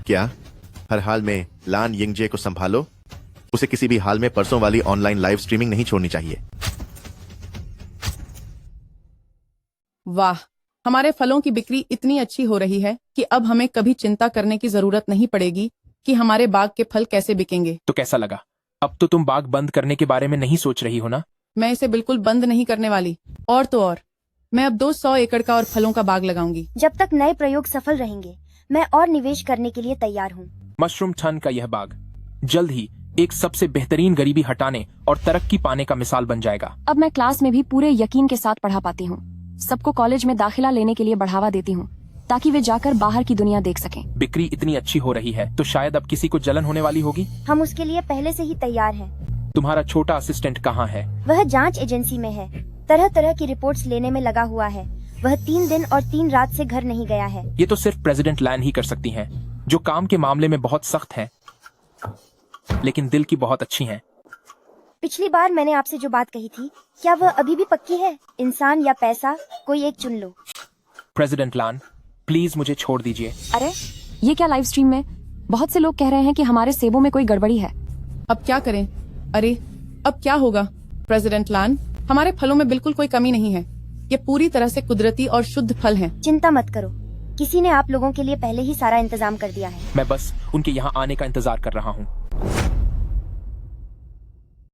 क्या? हर हाल में लान यिंगजे को संभालो। उसे किसी भी हाल में परसों वाली ऑनलाइन लाइव स्ट्रीमिंग नहीं छोड़नी चाहिए। वाह, हमारे फलों की बिक्री इतनी अच्छी हो रही है कि अब हमें कभी चिंता करने की जरूरत नहीं पड़ेगी कि हमारे बाग के फल कैसे बिकेंगे। तो कैसा लगा? अब तो तुम बाग बंद करने के बारे में नहीं सोच रही हो ना? मैं इसे बिल्कुल बंद नहीं करने वाली। और तो और, मैं अब 200 एकड़ का और फलों का बाग लगाऊंगी। जब तक नए प्रयोग सफल रहेंगे, मैं और निवेश करने के लिए तैयार हूँ। मशरूम टन का यह बाग जल्द ही एक सबसे बेहतरीन गरीबी हटाने और तरक्की पाने का मिसाल बन जाएगा। अब मैं क्लास में भी पूरे यकीन के साथ पढ़ा पाती हूँ। सबको कॉलेज में दाखिला लेने के लिए बढ़ावा देती हूँ ताकि वे जाकर बाहर की दुनिया देख सकें। बिक्री इतनी अच्छी हो रही है तो शायद अब किसी को जलन होने वाली होगी। हम उसके लिए पहले से ही तैयार हैं। तुम्हारा छोटा असिस्टेंट कहाँ है? वह जांच एजेंसी में है, तरह तरह की रिपोर्ट्स लेने में लगा हुआ है। वह 3 दिन और 3 रात से घर नहीं गया है। ये तो सिर्फ प्रेसिडेंट लैन ही कर सकती हैं, जो काम के मामले में बहुत सख्त हैं, लेकिन दिल की बहुत अच्छी हैं। पिछली बार मैंने आपसे जो बात कही थी, क्या वह अभी भी पक्की है? इंसान या पैसा, कोई एक चुन लो। प्रेसिडेंट लान, प्लीज मुझे छोड़ दीजिए। अरे ये क्या लाइव स्ट्रीम में? बहुत से लोग कह रहे हैं कि हमारे सेबों में कोई गड़बड़ी है। अब क्या करें? अरे अब क्या होगा? प्रेसिडेंट लान, हमारे फलों में बिल्कुल कोई कमी नहीं है। ये पूरी तरह से कुदरती और शुद्ध फल हैं। चिंता मत करो, किसी ने आप लोगों के लिए पहले ही सारा इंतजाम कर दिया है। मैं बस उनके यहाँ आने का इंतजार कर रहा हूँ।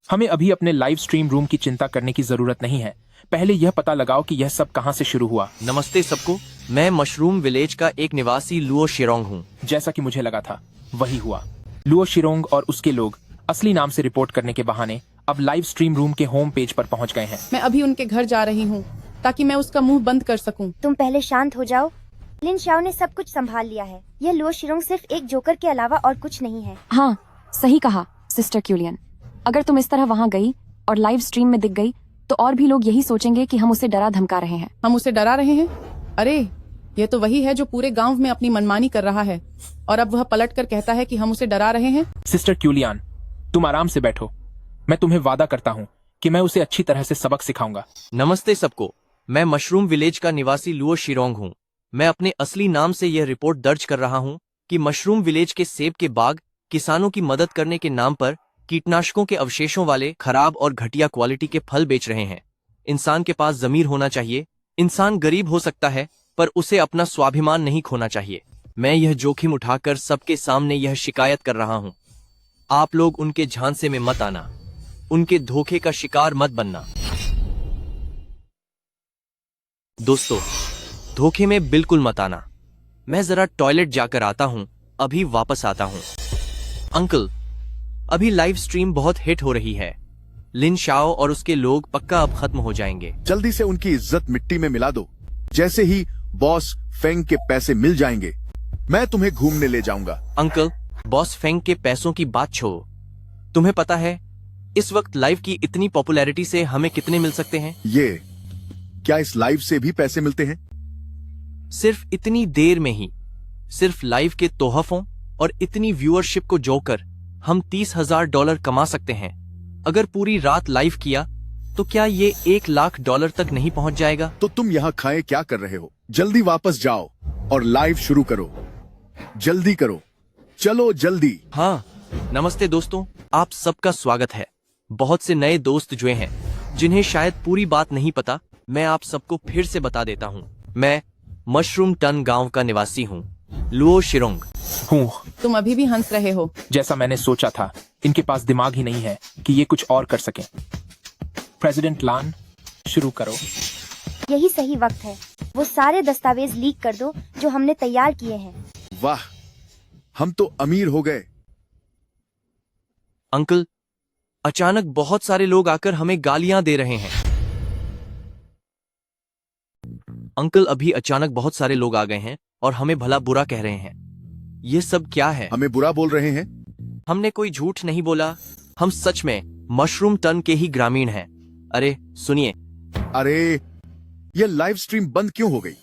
हमें अभी अपने लाइव स्ट्रीम रूम की चिंता करने की जरूरत नहीं है। पहले यह पता लगाओ कि यह सब कहाँ से शुरू हुआ। नमस्ते सबको, मैं मशरूम विलेज का एक निवासी लुओ शिरोंग हूँ। जैसा कि मुझे लगा था वही हुआ। लुओ शिरोंग और उसके लोग असली नाम से रिपोर्ट करने के बहाने अब लाइव स्ट्रीम रूम के होम पेज पर पहुँच गए हैं। मैं अभी उनके घर जा रही हूँ ताकि मैं उसका मुंह बंद कर सकूं। तुम पहले शांत हो जाओ। लिन शाओ ने सब कुछ संभाल लिया है। यह लुओ शिरोंग सिर्फ एक जोकर के अलावा और कुछ नहीं है। हाँ, सही कहा सिस्टर क्यूलियन। अगर तुम इस तरह वहाँ गई और लाइव स्ट्रीम में दिख गई तो और भी लोग यही सोचेंगे कि हम उसे डरा धमका रहे हैं। हम उसे डरा रहे हैं? अरे ये तो वही है जो पूरे गांव में अपनी मनमानी कर रहा है और अब वह पलट कर कहता है कि हम उसे डरा रहे हैं। सिस्टर क्यूलियन, तुम आराम से बैठो। मैं तुम्हें वादा करता हूँ कि मैं उसे अच्छी तरह से सबक सिखाऊंगा। नमस्ते सबको, मैं मशरूम विलेज का निवासी लुओ शिरोंग हूँ। मैं अपने असली नाम से यह रिपोर्ट दर्ज कर रहा हूँ कि मशरूम विलेज के सेब के बाग किसानों की मदद करने के नाम पर कीटनाशकों के अवशेषों वाले खराब और घटिया क्वालिटी के फल बेच रहे हैं। इंसान के पास जमीर होना चाहिए। इंसान गरीब हो सकता है पर उसे अपना स्वाभिमान नहीं खोना चाहिए। मैं यह जोखिम उठाकर सबके सामने यह शिकायत कर रहा हूँ। आप लोग उनके झांसे में मत आना, उनके धोखे का शिकार मत बनना। दोस्तों, धोखे में बिल्कुल मत आना। मैं जरा टॉयलेट जाकर आता हूँ, अभी वापस आता हूँ। अंकल, अभी लाइव स्ट्रीम बहुत हिट हो रही है। लिन शाओ और उसके लोग पक्का अब खत्म हो जाएंगे। जल्दी से उनकी इज्जत मिट्टी में मिला दो। जैसे ही बॉस फेंग के पैसे मिल जाएंगे, मैं तुम्हें घूमने ले जाऊंगा। अंकल, बॉस फेंग के पैसों की बात छोड़ो। तुम्हें पता है इस वक्त लाइव की इतनी पॉपुलैरिटी से हमें कितने मिल सकते हैं? क्या इस लाइव से भी पैसे मिलते हैं? सिर्फ इतनी देर में ही, सिर्फ लाइव के तोहफों और इतनी व्यूअरशिप को जोड़कर हम $30,000 कमा सकते हैं। अगर पूरी रात लाइव किया तो क्या ये $1,00,000 तक नहीं पहुंच जाएगा? तो तुम यहाँ खाए क्या कर रहे हो? जल्दी वापस जाओ और लाइव शुरू करो। जल्दी करो, चलो जल्दी। हाँ, नमस्ते दोस्तों, आप सबका स्वागत है। बहुत से नए दोस्त जुड़े हैं जिन्हें शायद पूरी बात नहीं पता। मैं आप सबको फिर से बता देता हूँ। मैं मशरूम टन गांव का निवासी हूँ, लुओ शिरोंग हूँ। तुम अभी भी हंस रहे हो। जैसा मैंने सोचा था, इनके पास दिमाग ही नहीं है कि ये कुछ और कर सकें। प्रेसिडेंट लान, शुरू करो। यही सही वक्त है। वो सारे दस्तावेज लीक कर दो जो हमने तैयार किए हैं। वाह, हम तो अमीर हो गए। अंकल, अचानक बहुत सारे लोग आकर हमें गालियां दे रहे हैं। अंकल, अभी अचानक बहुत सारे लोग आ गए हैं और हमें भला बुरा कह रहे हैं। ये सब क्या है? हमें बुरा बोल रहे हैं? हमने कोई झूठ नहीं बोला। हम सच में मशरूम टन के ही ग्रामीण हैं। अरे सुनिए। अरे, ये लाइव स्ट्रीम बंद क्यों हो गई?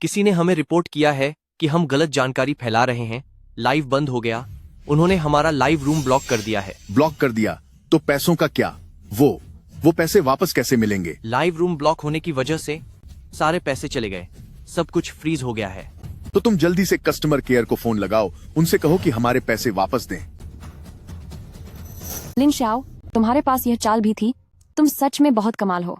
किसी ने हमें रिपोर्ट किया है कि हम गलत जानकारी फैला रहे हैं। लाइव बंद हो गया। उन्होंने हमारा लाइव रूम ब्लॉक कर दिया है। ब्लॉक कर दिया तो पैसों का क्या? वो पैसे वापस कैसे मिलेंगे? लाइव रूम ब्लॉक होने की वजह से सारे पैसे चले गए। सब कुछ फ्रीज हो गया है। तो तुम जल्दी से कस्टमर केयर को फोन लगाओ, उनसे कहो कि हमारे पैसे वापस दें। लिन शाओ, तुम्हारे पास यह चाल भी थी। तुम सच में बहुत कमाल हो।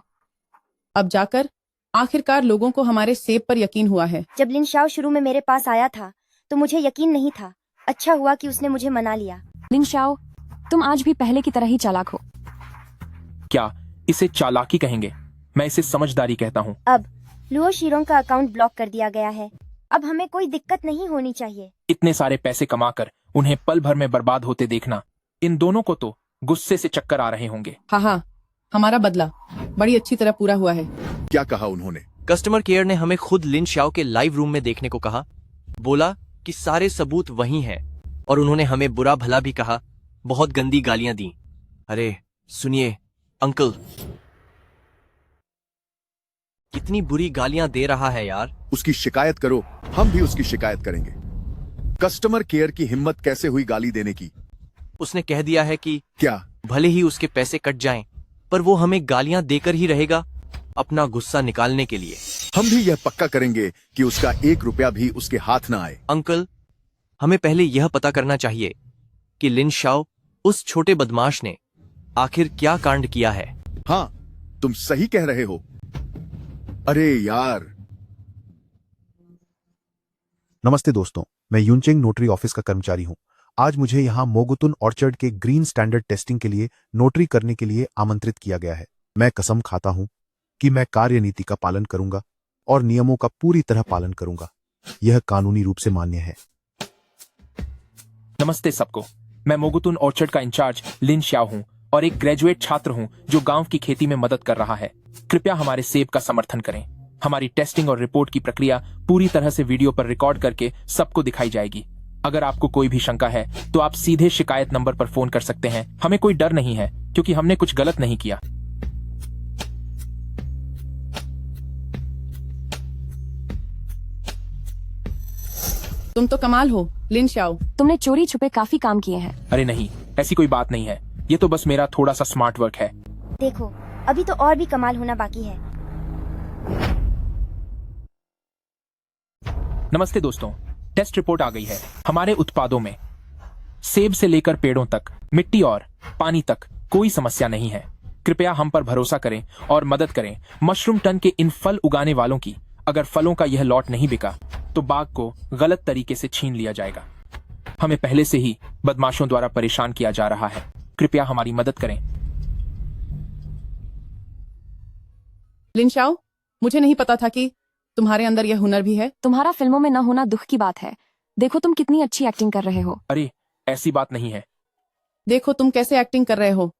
अब जाकर आखिरकार लोगों को हमारे सेब पर यकीन हुआ है। जब लिन शाओ शुरू में मेरे पास आया था तो मुझे यकीन नहीं था। अच्छा हुआ कि उसने मुझे मना लिया। लिन शाओ, तुम आज भी पहले की तरह ही चालाक हो। क्या इसे चालाकी कहेंगे? मैं इसे समझदारी कहता हूँ। अब लुओ शिरोंग का अकाउंट ब्लॉक कर दिया गया है। अब हमें कोई दिक्कत नहीं होनी चाहिए। इतने सारे पैसे कमाकर उन्हें पल भर में बर्बाद होते देखना, इन दोनों को तो गुस्से से चक्कर आ रहे होंगे। हाँ, हमारा बदला बड़ी अच्छी तरह पूरा हुआ है। क्या कहा उन्होंने? कस्टमर केयर ने हमें खुद लिन शाओ के लाइव रूम में देखने को कहा। बोला कि सारे सबूत वही हैं और उन्होंने हमें बुरा भला भी कहा। बहुत गंदी गालियां दी। अरे सुनिए अंकल, कितनी बुरी गालियां दे रहा है यार। उसकी शिकायत करो, हम भी उसकी शिकायत करेंगे। कस्टमर केयर की हिम्मत कैसे हुई गाली देने की? उसने कह दिया है कि क्या? भले ही उसके पैसे कट जाएं, पर वो हमें गालियां देकर ही रहेगा अपना गुस्सा निकालने के लिए। हम भी यह पक्का करेंगे कि उसका 1 रुपया भी उसके हाथ ना आए। अंकल, हमें पहले यह पता करना चाहिए कि लिन शाओ, उस छोटे बदमाश ने आखिर क्या कांड किया है। हाँ, तुम सही कह रहे हो। अरे यार। नमस्ते दोस्तों, मैं यूनचेंग नोटरी ऑफिस का कर्मचारी हूं। आज मुझे यहां मोगुतुन ऑर्चर्ड के ग्रीन स्टैंडर्ड टेस्टिंग के लिए नोटरी करने के लिए आमंत्रित किया गया है। मैं कसम खाता हूं कि मैं कार्यनीति का पालन करूंगा और नियमों का पूरी तरह पालन करूंगा। यह कानूनी रूप से मान्य है। नमस्ते सबको, मैं मोगुतुन ऑर्चर्ड का इंचार्ज लिन शाओ हूँ और एक ग्रेजुएट छात्र हूँ जो गांव की खेती में मदद कर रहा है। कृपया हमारे सेब का समर्थन करें। हमारी टेस्टिंग और रिपोर्ट की प्रक्रिया पूरी तरह से वीडियो पर रिकॉर्ड करके सबको दिखाई जाएगी। अगर आपको कोई भी शंका है तो आप सीधे शिकायत नंबर पर फोन कर सकते हैं। हमें कोई डर नहीं है क्योंकि हमने कुछ गलत नहीं किया। तुम तो कमाल हो लिन शाओ। तुमने चोरी छुपे काफी काम किए हैं। अरे नहीं, ऐसी कोई बात नहीं है, ये तो बस मेरा थोड़ा सा स्मार्ट वर्क है। देखो, अभी तो और भी कमाल होना बाकी है। नमस्ते दोस्तों, टेस्ट रिपोर्ट आ गई है। हमारे उत्पादों में सेब से लेकर पेड़ों तक, मिट्टी और पानी तक कोई समस्या नहीं है। कृपया हम पर भरोसा करें और मदद करें मशरूम टन के इन फल उगाने वालों की। अगर फलों का यह लॉट नहीं बिका तो बाग को गलत तरीके से छीन लिया जाएगा। हमें पहले से ही बदमाशों द्वारा परेशान किया जा रहा है। कृपया हमारी मदद करें। लिनशाओ, मुझे नहीं पता था कि तुम्हारे अंदर यह हुनर भी है। तुम्हारा फिल्मों में न होना दुख की बात है। देखो तुम कितनी अच्छी एक्टिंग कर रहे हो। अरे ऐसी बात नहीं है। देखो तुम कैसे एक्टिंग कर रहे हो।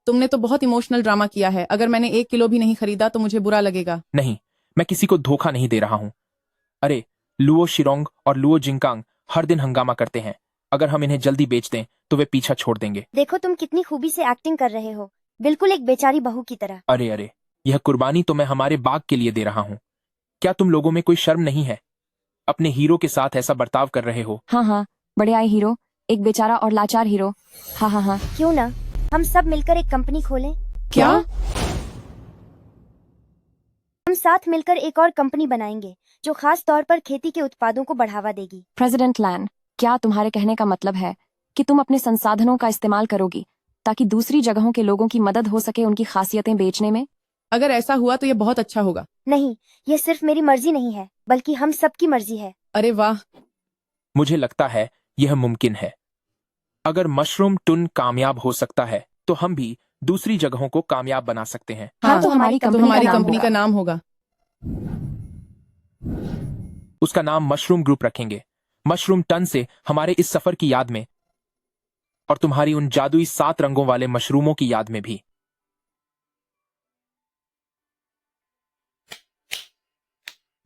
तुमने तो बहुत इमोशनल ड्रामा किया है। अगर मैंने 1 किलो भी नहीं खरीदा तो मुझे बुरा लगेगा। नहीं, मैं किसी को धोखा नहीं दे रहा हूँ। अरे लुओ शिरोंग और लुओ जिंकांग हर दिन हंगामा करते हैं। अगर हम इन्हें जल्दी बेच दें तो वे पीछा छोड़ देंगे। देखो तुम कितनी खूबी से एक्टिंग कर रहे हो, बिल्कुल एक बेचारी बहू की तरह। अरे यह कुर्बानी तो मैं हमारे बाग के लिए दे रहा हूँ। क्या तुम लोगों में कोई शर्म नहीं है? अपने हीरो के साथ ऐसा बर्ताव कर रहे हो। हाँ, बड़े आए हीरो, एक बेचारा और लाचार हीरो। हाँ। क्यों ना हम सब मिलकर एक कंपनी खोलें? क्या? हम साथ मिलकर एक और कंपनी बनाएंगे जो खास तौर पर खेती के उत्पादों को बढ़ावा देगी। प्रेसिडेंट लैन, क्या तुम्हारे कहने का मतलब है कि तुम अपने संसाधनों का इस्तेमाल करोगी ताकि दूसरी जगहों के लोगों की मदद हो सके उनकी खासियतें बेचने में? अगर ऐसा हुआ तो यह बहुत अच्छा होगा। नहीं, ये सिर्फ मेरी मर्जी नहीं है, बल्कि हम सबकी मर्जी है। अरे वाह, मुझे लगता है यह मुमकिन है। अगर मशरूम टुन कामयाब हो सकता है तो हम भी दूसरी जगहों को कामयाब बना सकते हैं। हाँ, तो हमारी कंपनी का नाम होगा। उसका नाम मशरूम ग्रुप रखेंगे। मशरूम टन से हमारे इस सफर की याद में और तुम्हारी उन जादुई 7 रंगों वाले मशरूमों की याद में भी।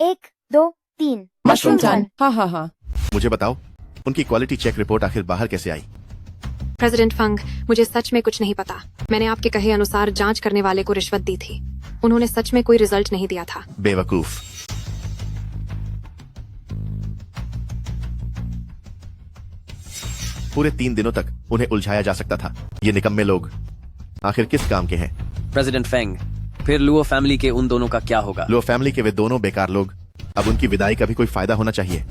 1, 2, 3 मशरूम टन। हाँ। मुझे बताओ, उनकी क्वालिटी चेक रिपोर्ट आखिर बाहर कैसे आई? प्रेसिडेंट फंग, मुझे सच में कुछ नहीं पता। मैंने आपके कहे अनुसार जांच करने वाले को रिश्वत दी थी। उन्होंने सच में कोई रिजल्ट नहीं दिया था। बेवकूफ। पूरे 3 दिनों तक उन्हें उलझाया जा सकता था। ये निकम्मे लोग आखिर किस काम के हैं? प्रेसिडेंट फेंग, फिर लुओ फैमिली के उन दोनों का क्या होगा? लुओ फैमिली के वे दोनों बेकार लोग, अब उनकी विदाई का भी कोई फायदा होना चाहिए।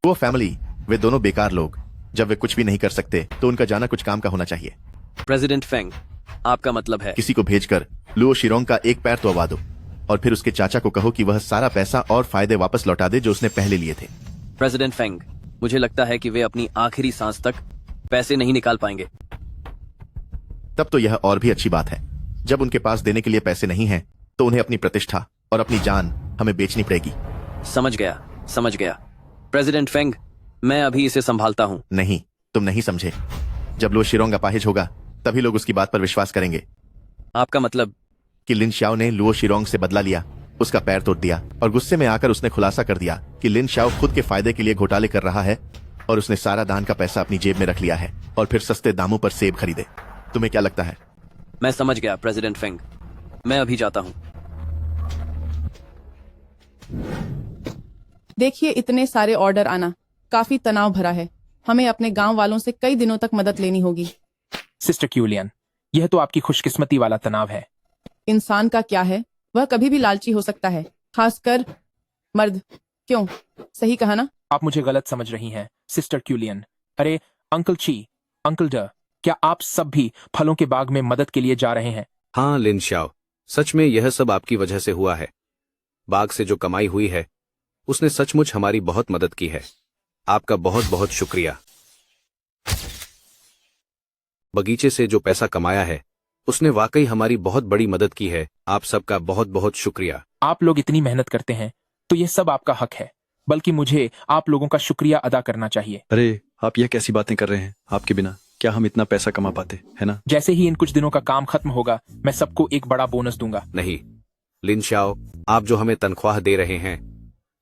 लुओ फैमिली, वे दोनों बेकार लोग, जब वे कुछ भी नहीं कर सकते तो उनका जाना कुछ काम का होना चाहिए। प्रेसिडेंट फेंग, आपका मतलब है? किसी को भेजकर लुओ शिरोंग का एक पैर तो अवा दो और फिर उसके चाचा को कहो कि वह सारा पैसा और फायदे वापस लौटा दे जो उसने पहले लिए थे। प्रेसिडेंट फेंग, मुझे लगता है कि वे अपनी आखिरी सांस तक पैसे नहीं निकाल पाएंगे। तब तो यह और भी अच्छी बात है। जब उनके पास देने के लिए पैसे नहीं हैं, तो उन्हें अपनी प्रतिष्ठा और अपनी जान हमें बेचनी पड़ेगी। समझ गया। प्रेसिडेंट फेंग, मैं अभी इसे संभालता हूँ। नहीं, तुम नहीं समझे। जब लुओ शिरोंग अपाहिज होगा तभी लोग उसकी बात पर विश्वास करेंगे। आपका मतलब? कि लिन शाओ ने लुओ शिरोंग से बदला लिया, उसका पैर तोड़ दिया और गुस्से में आकर उसने खुलासा कर दिया कि लिन शाओ खुद के फायदे के लिए घोटाले कर रहा है और उसने सारा दान का पैसा अपनी जेब में रख लिया है और फिर सस्ते दामों पर सेब खरीदे। तुम्हें क्या लगता है? मैं समझ गया प्रेसिडेंट फेंग, मैं अभी जाता हूँ। देखिए, इतने सारे ऑर्डर आना काफी तनाव भरा है। हमें अपने गांव वालों से कई दिनों तक मदद लेनी होगी। सिस्टर क्यूलियन, यह तो आपकी खुशकिस्मती वाला तनाव है। इंसान का क्या है, वह कभी भी लालची हो सकता है, खासकर मर्द। क्यों? सही कहा ना? आप मुझे गलत समझ रही हैं सिस्टर क्यूलियन। अरे अंकल ची, अंकल ड, क्या आप सब भी फलों के बाग में मदद के लिए जा रहे हैं? हाँ लिन शाओ, सच में यह सब आपकी वजह से हुआ है। बाग से जो कमाई हुई है उसने सचमुच हमारी बहुत मदद की है। आपका बहुत बहुत शुक्रिया। बगीचे से जो पैसा कमाया है उसने वाकई हमारी बहुत बड़ी मदद की है। आप सबका बहुत बहुत शुक्रिया। आप लोग इतनी मेहनत करते हैं तो यह सब आपका हक है, बल्कि मुझे आप लोगों का शुक्रिया अदा करना चाहिए। अरे आप यह कैसी बातें कर रहे हैं? आपके बिना क्या हम इतना पैसा कमा पाते, है ना? जैसे ही इन कुछ दिनों का काम खत्म होगा मैं सबको एक बड़ा बोनस दूंगा। नहीं लिन शाओ, आप जो हमें तनख्वाह दे रहे हैं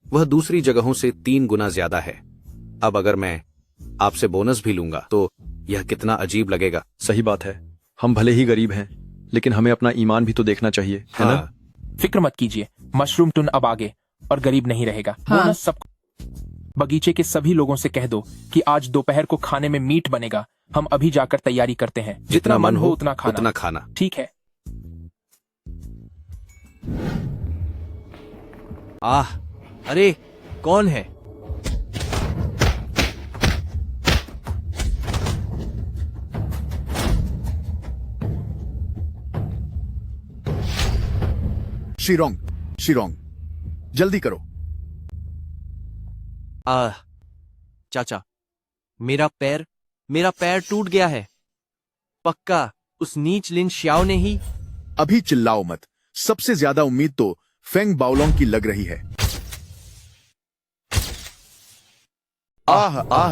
वह दूसरी जगहों से 3 गुना ज्यादा है। अब अगर मैं आपसे बोनस भी लूंगा तो यह कितना अजीब लगेगा। सही बात है, हम भले ही गरीब हैं लेकिन हमें अपना ईमान भी तो देखना चाहिए, है ना? फिक्र मत कीजिए, मशरूम टुन अब आगे और गरीब नहीं रहेगा। हाँ। बोनस सब बगीचे के सभी लोगों से कह दो कि आज दोपहर को खाने में मीट बनेगा। हम अभी जाकर तैयारी करते हैं। जितना मन हो उतना खाना। ठीक है। आह, अरे कौन है? शिरोंग, जल्दी करो। चाचा, मेरा पैर टूट गया है। पक्का उस नीच लिन श्याओ ने ही। अभी चिल्लाओ मत। सबसे ज्यादा उम्मीद तो फेंग बाओलोंग की लग रही है।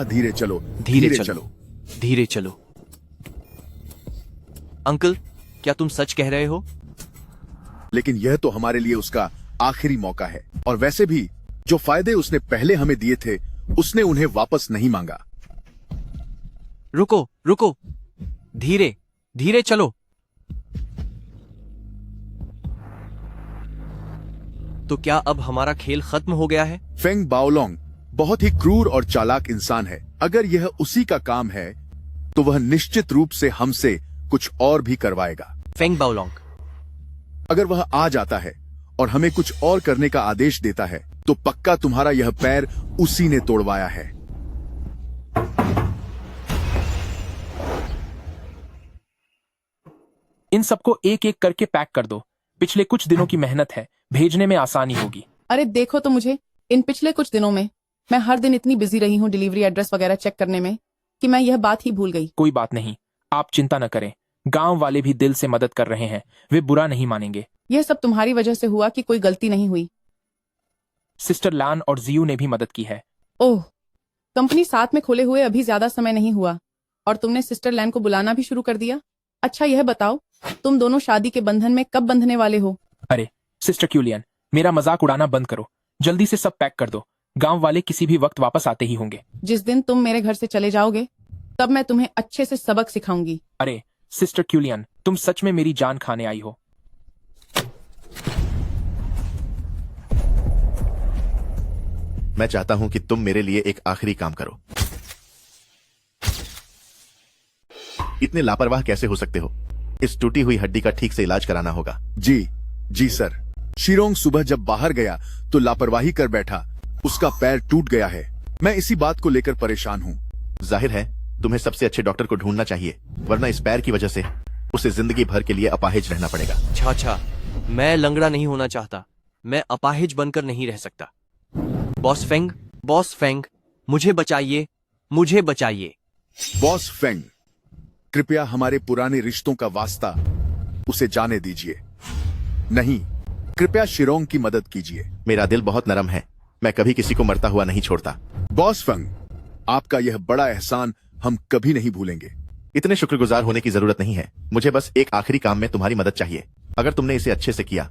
धीरे चलो, धीरे चलो। अंकल, क्या तुम सच कह रहे हो? लेकिन यह तो हमारे लिए उसका आखिरी मौका है। और वैसे भी जो फायदे उसने पहले हमें दिए थे, उसने उन्हें वापस नहीं मांगा। रुको, धीरे चलो। तो क्या अब हमारा खेल खत्म हो गया है? फेंग बाओलोंग बहुत ही क्रूर और चालाक इंसान है। अगर यह उसी का काम है तो वह निश्चित रूप से हमसे कुछ और भी करवाएगा। फेंग बाओलोंग, अगर वह आ जाता है और हमें कुछ और करने का आदेश देता है तो पक्का तुम्हारा यह पैर उसी ने तोड़वाया है। इन सबको एक एक करके पैक कर दो। पिछले कुछ दिनों की मेहनत है, भेजने में आसानी होगी। अरे देखो तो मुझे, इन पिछले कुछ दिनों में मैं हर दिन इतनी बिजी रही हूँ डिलीवरी एड्रेस वगैरह चेक करने में कि मैं यह बात ही भूल गई। कोई बात नहीं, आप चिंता न करें। गांव वाले भी दिल से मदद कर रहे हैं, वे बुरा नहीं मानेंगे। यह सब तुम्हारी वजह से हुआ कि कोई गलती नहीं हुई? सिस्टर लान और जियू ने भी मदद की है। ओह, कंपनी साथ में खोले हुए अभी ज्यादा समय नहीं हुआ और तुमने सिस्टर लैन को बुलाना भी शुरू कर दिया। अच्छा यह बताओ, तुम दोनों शादी के बंधन में कब बंधने वाले हो? अरे सिस्टर क्यूलियन, मेरा मजाक उड़ाना बंद करो। जल्दी से सब पैक कर दो। गांव वाले किसी भी वक्त वापस आते ही होंगे। जिस दिन तुम मेरे घर से चले जाओगे तब मैं तुम्हें अच्छे से सबक सिखाऊंगी। अरे सिस्टर क्यूलियन, तुम सच में मेरी जान खाने आई हो। मैं चाहता हूं कि तुम मेरे लिए एक आखिरी काम करो। इतने लापरवाह कैसे हो सकते हो? इस टूटी हुई हड्डी का ठीक से इलाज कराना होगा। जी सर। शिरोंग सुबह जब बाहर गया तो लापरवाही कर बैठा, उसका पैर टूट गया है। मैं इसी बात को लेकर परेशान हूँ। जाहिर है तुम्हें सबसे अच्छे डॉक्टर को ढूंढना चाहिए, वरना इस पैर की वजह से उसे जिंदगी भर के लिए अपाहिज रहना पड़ेगा। चाचा, मैं लंगड़ा नहीं होना चाहता। मैं अपाहिज बनकर नहीं रह सकता। बॉस फेंग, मुझे बचाइए। बॉस फेंग, कृपया हमारे पुराने रिश्तों का वास्ता उसे जाने दीजिए। नहीं, कृपया शिरोंग की मदद कीजिए। मेरा दिल बहुत नरम है, मैं कभी किसी को मरता हुआ नहीं छोड़ता। बॉस फेंग, आपका यह बड़ा एहसान हम कभी नहीं भूलेंगे। इतने शुक्रगुजार होने की जरूरत नहीं है। मुझे बस एक आखिरी काम में तुम्हारी मदद चाहिए। अगर तुमने इसे अच्छे से किया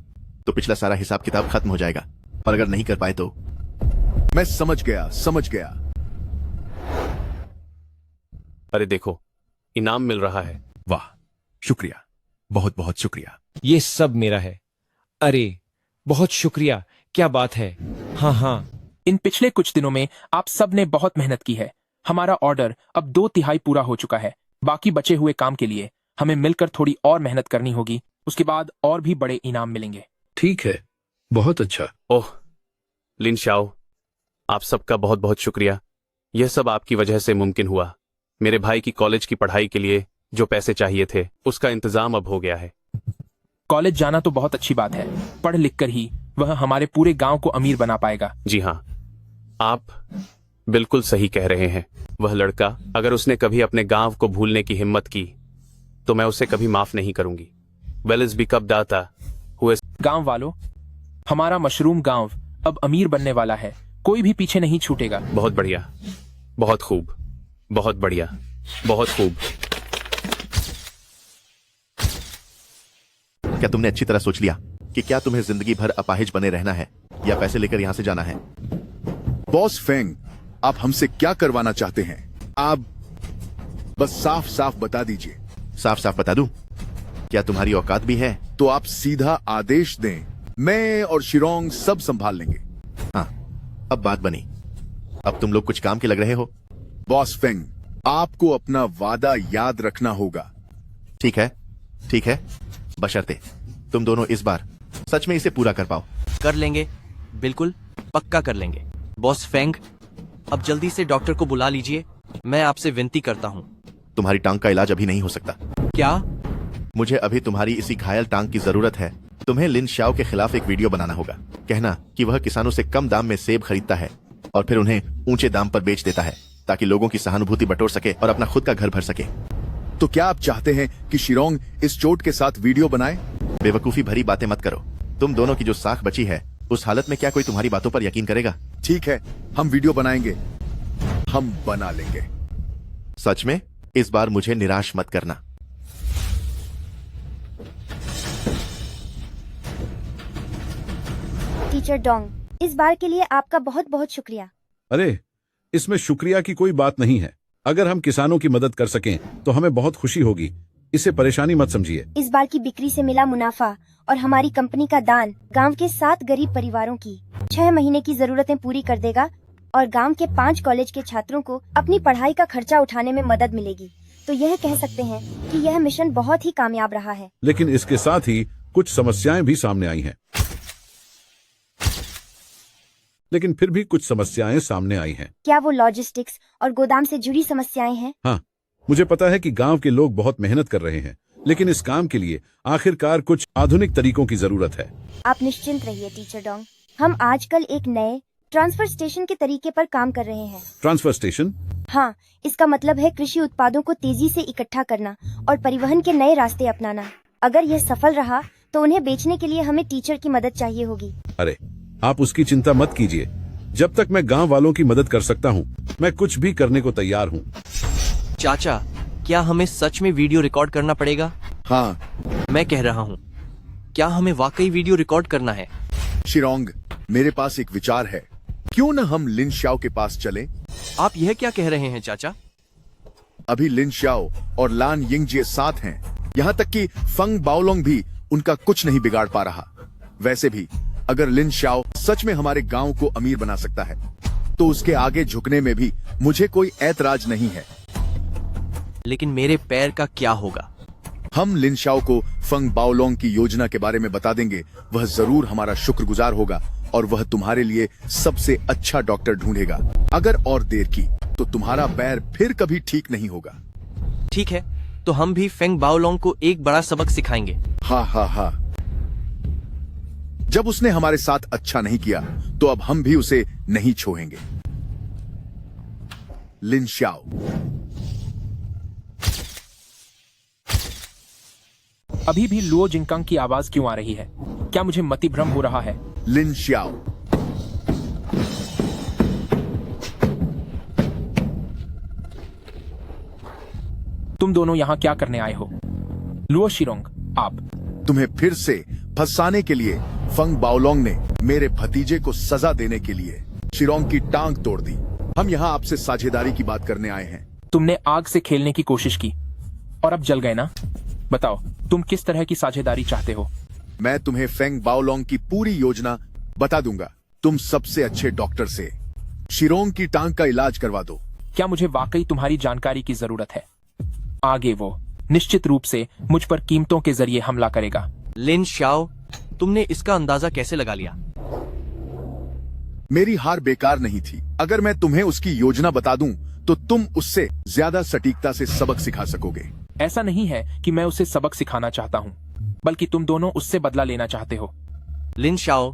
तो पिछला सारा हिसाब किताब खत्म हो जाएगा, और अगर नहीं कर पाए तो। मैं समझ गया। अरे देखो, इनाम मिल रहा है। वाह, शुक्रिया, बहुत बहुत शुक्रिया। ये सब मेरा है। अरे बहुत शुक्रिया, क्या बात है। हाँ, इन पिछले कुछ दिनों में आप सब ने बहुत मेहनत की है। हमारा ऑर्डर अब 2/3 पूरा हो चुका है। बाकी बचे हुए काम के लिए हमें मिलकर थोड़ी और मेहनत करनी होगी। उसके बाद और भी बड़े इनाम मिलेंगे। ठीक है, बहुत अच्छा। ओह लिन शाओ, आप सबका बहुत बहुत शुक्रिया। यह सब आपकी वजह से मुमकिन हुआ। मेरे भाई की कॉलेज की पढ़ाई के लिए जो पैसे चाहिए थे, उसका इंतजाम अब हो गया है। कॉलेज जाना तो बहुत अच्छी बात है। पढ़ लिख कर ही वह हमारे पूरे गांव को अमीर बना पाएगा। जी हाँ, आप बिल्कुल सही कह रहे हैं। वह लड़का अगर उसने कभी अपने गांव को भूलने की हिम्मत की तो मैं उसे कभी माफ नहीं करूंगी। वेल्स भी कब दाता हुए। गांव वालों, हमारा मशरूम गांव अब अमीर बनने वाला है। कोई भी पीछे नहीं छूटेगा। बहुत बढ़िया, बहुत खूब, बहुत बढ़िया, बहुत खूब। क्या तुमने अच्छी तरह सोच लिया कि क्या तुम्हें जिंदगी भर अपाहिज बने रहना है या पैसे लेकर यहाँ से जाना है? बॉस फेंग, आप हमसे क्या करवाना चाहते हैं? आप बस साफ साफ बता दीजिए। साफ साफ बता दूं? क्या तुम्हारी औकात भी है? तो आप सीधा आदेश दें, मैं और शिरोंग सब संभाल लेंगे। हाँ, अब बात बनी। अब तुम लोग कुछ काम के लग रहे हो। बॉस फेंग, आपको अपना वादा याद रखना होगा। ठीक है, बशर्ते तुम दोनों इस बार सच में इसे पूरा कर पाओ। कर लेंगे, बिल्कुल पक्का कर लेंगे। बॉस फेंग, अब जल्दी से डॉक्टर को बुला लीजिए। मैं आपसे विनती करता हूँ। तुम्हारी टांग का इलाज अभी नहीं हो सकता। क्या? मुझे अभी तुम्हारी इसी घायल टांग की जरूरत है। तुम्हें लिन शाओ के खिलाफ एक वीडियो बनाना होगा। कहना कि वह किसानों से कम दाम में सेब खरीदता है और फिर उन्हें ऊंचे दाम पर बेच देता है, ताकि लोगों की सहानुभूति बटोर सके और अपना खुद का घर भर सके। तो क्या आप चाहते हैं कि शिरोंग इस चोट के साथ वीडियो बनाए? बेवकूफी भरी बातें मत करो। तुम दोनों की जो साख बची है, उस हालत में क्या कोई तुम्हारी बातों पर यकीन करेगा? ठीक है, हम वीडियो बनाएंगे, हम बना लेंगे। सच में इस बार मुझे निराश मत करना। टीचर डोंग, इस बार के लिए आपका बहुत बहुत शुक्रिया। अरे, इसमें शुक्रिया की कोई बात नहीं है। अगर हम किसानों की मदद कर सकें तो हमें बहुत खुशी होगी। इसे परेशानी मत समझिए। इस बार की बिक्री से मिला मुनाफा और हमारी कंपनी का दान गांव के 7 गरीब परिवारों की 6 महीने की जरूरतें पूरी कर देगा और गांव के 5 कॉलेज के छात्रों को अपनी पढ़ाई का खर्चा उठाने में मदद मिलेगी। तो यह कह सकते हैं कि यह मिशन बहुत ही कामयाब रहा है। लेकिन इसके साथ ही कुछ समस्याएं भी सामने आई हैं। लेकिन फिर भी कुछ समस्याएं सामने आई हैं। क्या वो लॉजिस्टिक्स और गोदाम से जुड़ी समस्याएं हैं? हाँ, मुझे पता है कि गांव के लोग बहुत मेहनत कर रहे हैं, लेकिन इस काम के लिए आखिरकार कुछ आधुनिक तरीकों की जरूरत है। आप निश्चिंत रहिए टीचर डोंग, हम आजकल एक नए ट्रांसफर स्टेशन के तरीके पर काम कर रहे हैं। Transfer station? हाँ, इसका मतलब है कृषि उत्पादों को तेजी से इकट्ठा करना और परिवहन के नए रास्ते अपनाना। अगर यह सफल रहा तो उन्हें बेचने के लिए हमें टीचर की मदद चाहिए होगी। अरे, आप उसकी चिंता मत कीजिए। जब तक मैं गांव वालों की मदद कर सकता हूं, मैं कुछ भी करने को तैयार हूं। चाचा, क्या हमें सच में वीडियो रिकॉर्ड करना पड़ेगा? हाँ, मैं कह रहा हूँ, क्या हमें वाकई वीडियो रिकॉर्ड करना है? शिरोंग, मेरे पास एक विचार है। क्यों न हम लिन शाओ के पास चलें? आप यह क्या कह रहे हैं चाचा? अभी लिन शाओ और लान यिंगजिए साथ हैं। यहाँ तक कि फंग बाओलोंग भी उनका कुछ नहीं बिगाड़ पा रहा। वैसे भी अगर लिन शाओ सच में हमारे गांव को अमीर बना सकता है, तो उसके आगे झुकने में भी मुझे कोई ऐतराज नहीं है। लेकिन मेरे पैर का क्या होगा? हम लिन शाओ को फंग बाओलोंग की योजना के बारे में बता देंगे। वह जरूर हमारा शुक्रगुजार होगा और वह तुम्हारे लिए सबसे अच्छा डॉक्टर ढूंढेगा। अगर और देर की तो तुम्हारा पैर फिर कभी ठीक नहीं होगा। ठीक है, तो हम भी फेंग बाओलोंग को एक बड़ा सबक सिखाएंगे। हाँ हाँ हाँ, जब उसने हमारे साथ अच्छा नहीं किया तो अब हम भी उसे नहीं छोड़ेंगे। लिन शाओ। अभी भी लुओ जिंगकांग की आवाज क्यों आ रही है? क्या मुझे मतिभ्रम हो रहा है? लिन शाओ। तुम दोनों यहाँ क्या करने आए हो? लुओ शिरोंग, आप? तुम्हें फिर से फंसाने के लिए फंग बाओलोंग ने मेरे भतीजे को सजा देने के लिए शिरोंग की टांग तोड़ दी। हम यहाँ आपसे साझेदारी की बात करने आए हैं। तुमने आग से खेलने की कोशिश की और अब जल गए ना? बताओ, तुम किस तरह की साझेदारी चाहते हो? मैं तुम्हें फेंग बाओलोंग की पूरी योजना बता दूंगा। तुम सबसे अच्छे डॉक्टर से शिरोंग की टांग का इलाज करवा दो। क्या मुझे वाकई तुम्हारी जानकारी की जरूरत है? आगे वो निश्चित रूप से मुझ पर कीमतों के जरिए हमला करेगा। लिन शाओ, तुमने इसका अंदाजा कैसे लगा लिया? मेरी हार बेकार नहीं थी। अगर मैं तुम्हें उसकी योजना बता दूं तो तुम उससे ज्यादा सटीकता से सबक सिखा सकोगे। ऐसा नहीं है कि मैं उसे सबक सिखाना चाहता हूँ, बल्कि तुम दोनों उससे बदला लेना चाहते हो। लिन शाओ,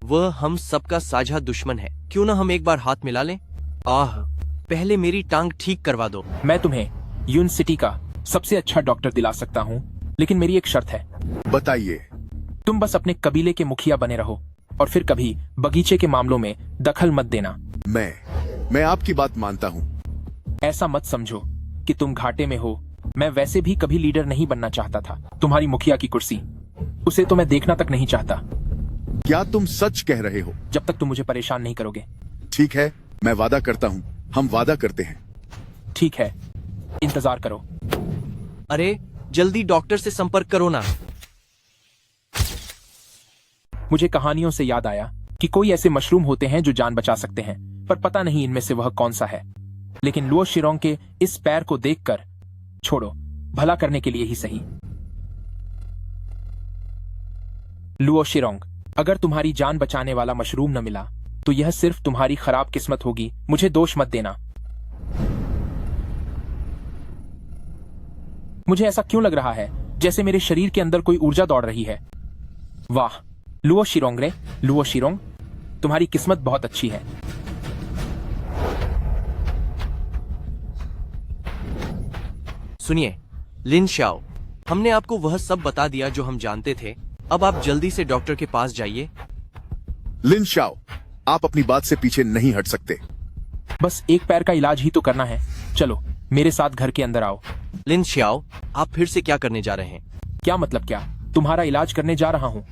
वह हम सबका साझा दुश्मन है। क्यों ना हम एक बार हाथ मिला लें? पहले मेरी टांग ठीक करवा दो। मैं तुम्हें यून सिटी का सबसे अच्छा डॉक्टर दिला सकता हूँ, लेकिन मेरी एक शर्त है। बताइए। तुम बस अपने कबीले के मुखिया बने रहो और फिर कभी बगीचे के मामलों में दखल मत देना। मैं आपकी बात मानता हूँ। ऐसा मत समझो कि तुम घाटे में हो। मैं वैसे भी कभी लीडर नहीं बनना चाहता था। तुम्हारी मुखिया की कुर्सी, उसे तो मैं देखना तक नहीं चाहता। क्या तुम सच कह रहे हो? जब तक तुम मुझे परेशान नहीं करोगे। ठीक है, मैं वादा करता हूँ। हम वादा करते हैं। ठीक है, इंतजार करो। अरे जल्दी डॉक्टर से संपर्क करो ना। मुझे कहानियों से याद आया कि कोई ऐसे मशरूम होते हैं जो जान बचा सकते हैं। पर पता नहीं इनमें से वह कौन सा है। लेकिन लुओ शिरोंग के इस पैर को देखकर, छोड़ो, भला करने के लिए ही सही। लुओ शिरोंग, अगर तुम्हारी जान बचाने वाला मशरूम न मिला तो यह सिर्फ तुम्हारी खराब किस्मत होगी। मुझे दोष मत देना। मुझे ऐसा क्यों लग रहा है जैसे मेरे शरीर के अंदर कोई ऊर्जा दौड़ रही है। वाह लुओ शिरोंग रे, लुओ शिरोंग, तुम्हारी किस्मत बहुत अच्छी है। सुनिए लिन शाओ, हमने आपको वह सब बता दिया जो हम जानते थे। अब आप जल्दी से डॉक्टर के पास जाइए। लिन शाओ, आप अपनी बात से पीछे नहीं हट सकते। बस एक पैर का इलाज ही तो करना है। चलो मेरे साथ घर के अंदर आओ। लिन शाओ, आप फिर से क्या करने जा रहे हैं? क्या मतलब क्या? तुम्हारा इलाज करने जा रहा हूँ।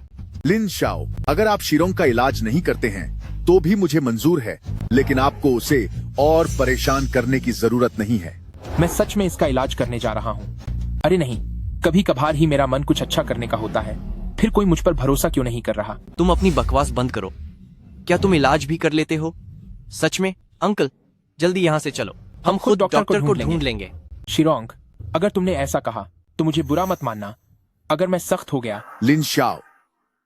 लिन शाओ, अगर आप शिरोंग का इलाज नहीं करते हैं तो भी मुझे मंजूर है, लेकिन आपको उसे और परेशान करने की जरूरत नहीं है। मैं सच में इसका इलाज करने जा रहा हूँ। अरे नहीं, कभी कभार ही मेरा मन कुछ अच्छा करने का होता है, फिर कोई मुझ पर भरोसा क्यों नहीं कर रहा? तुम अपनी बकवास बंद करो। क्या तुम इलाज भी कर लेते हो? सच में? अंकल जल्दी यहाँ से चलो, हम खुद डॉक्टर को ढूंढ लेंगे। शिरोंग, अगर तुमने ऐसा कहा तो मुझे बुरा मत मानना अगर मैं सख्त हो गया। लिन शाओ,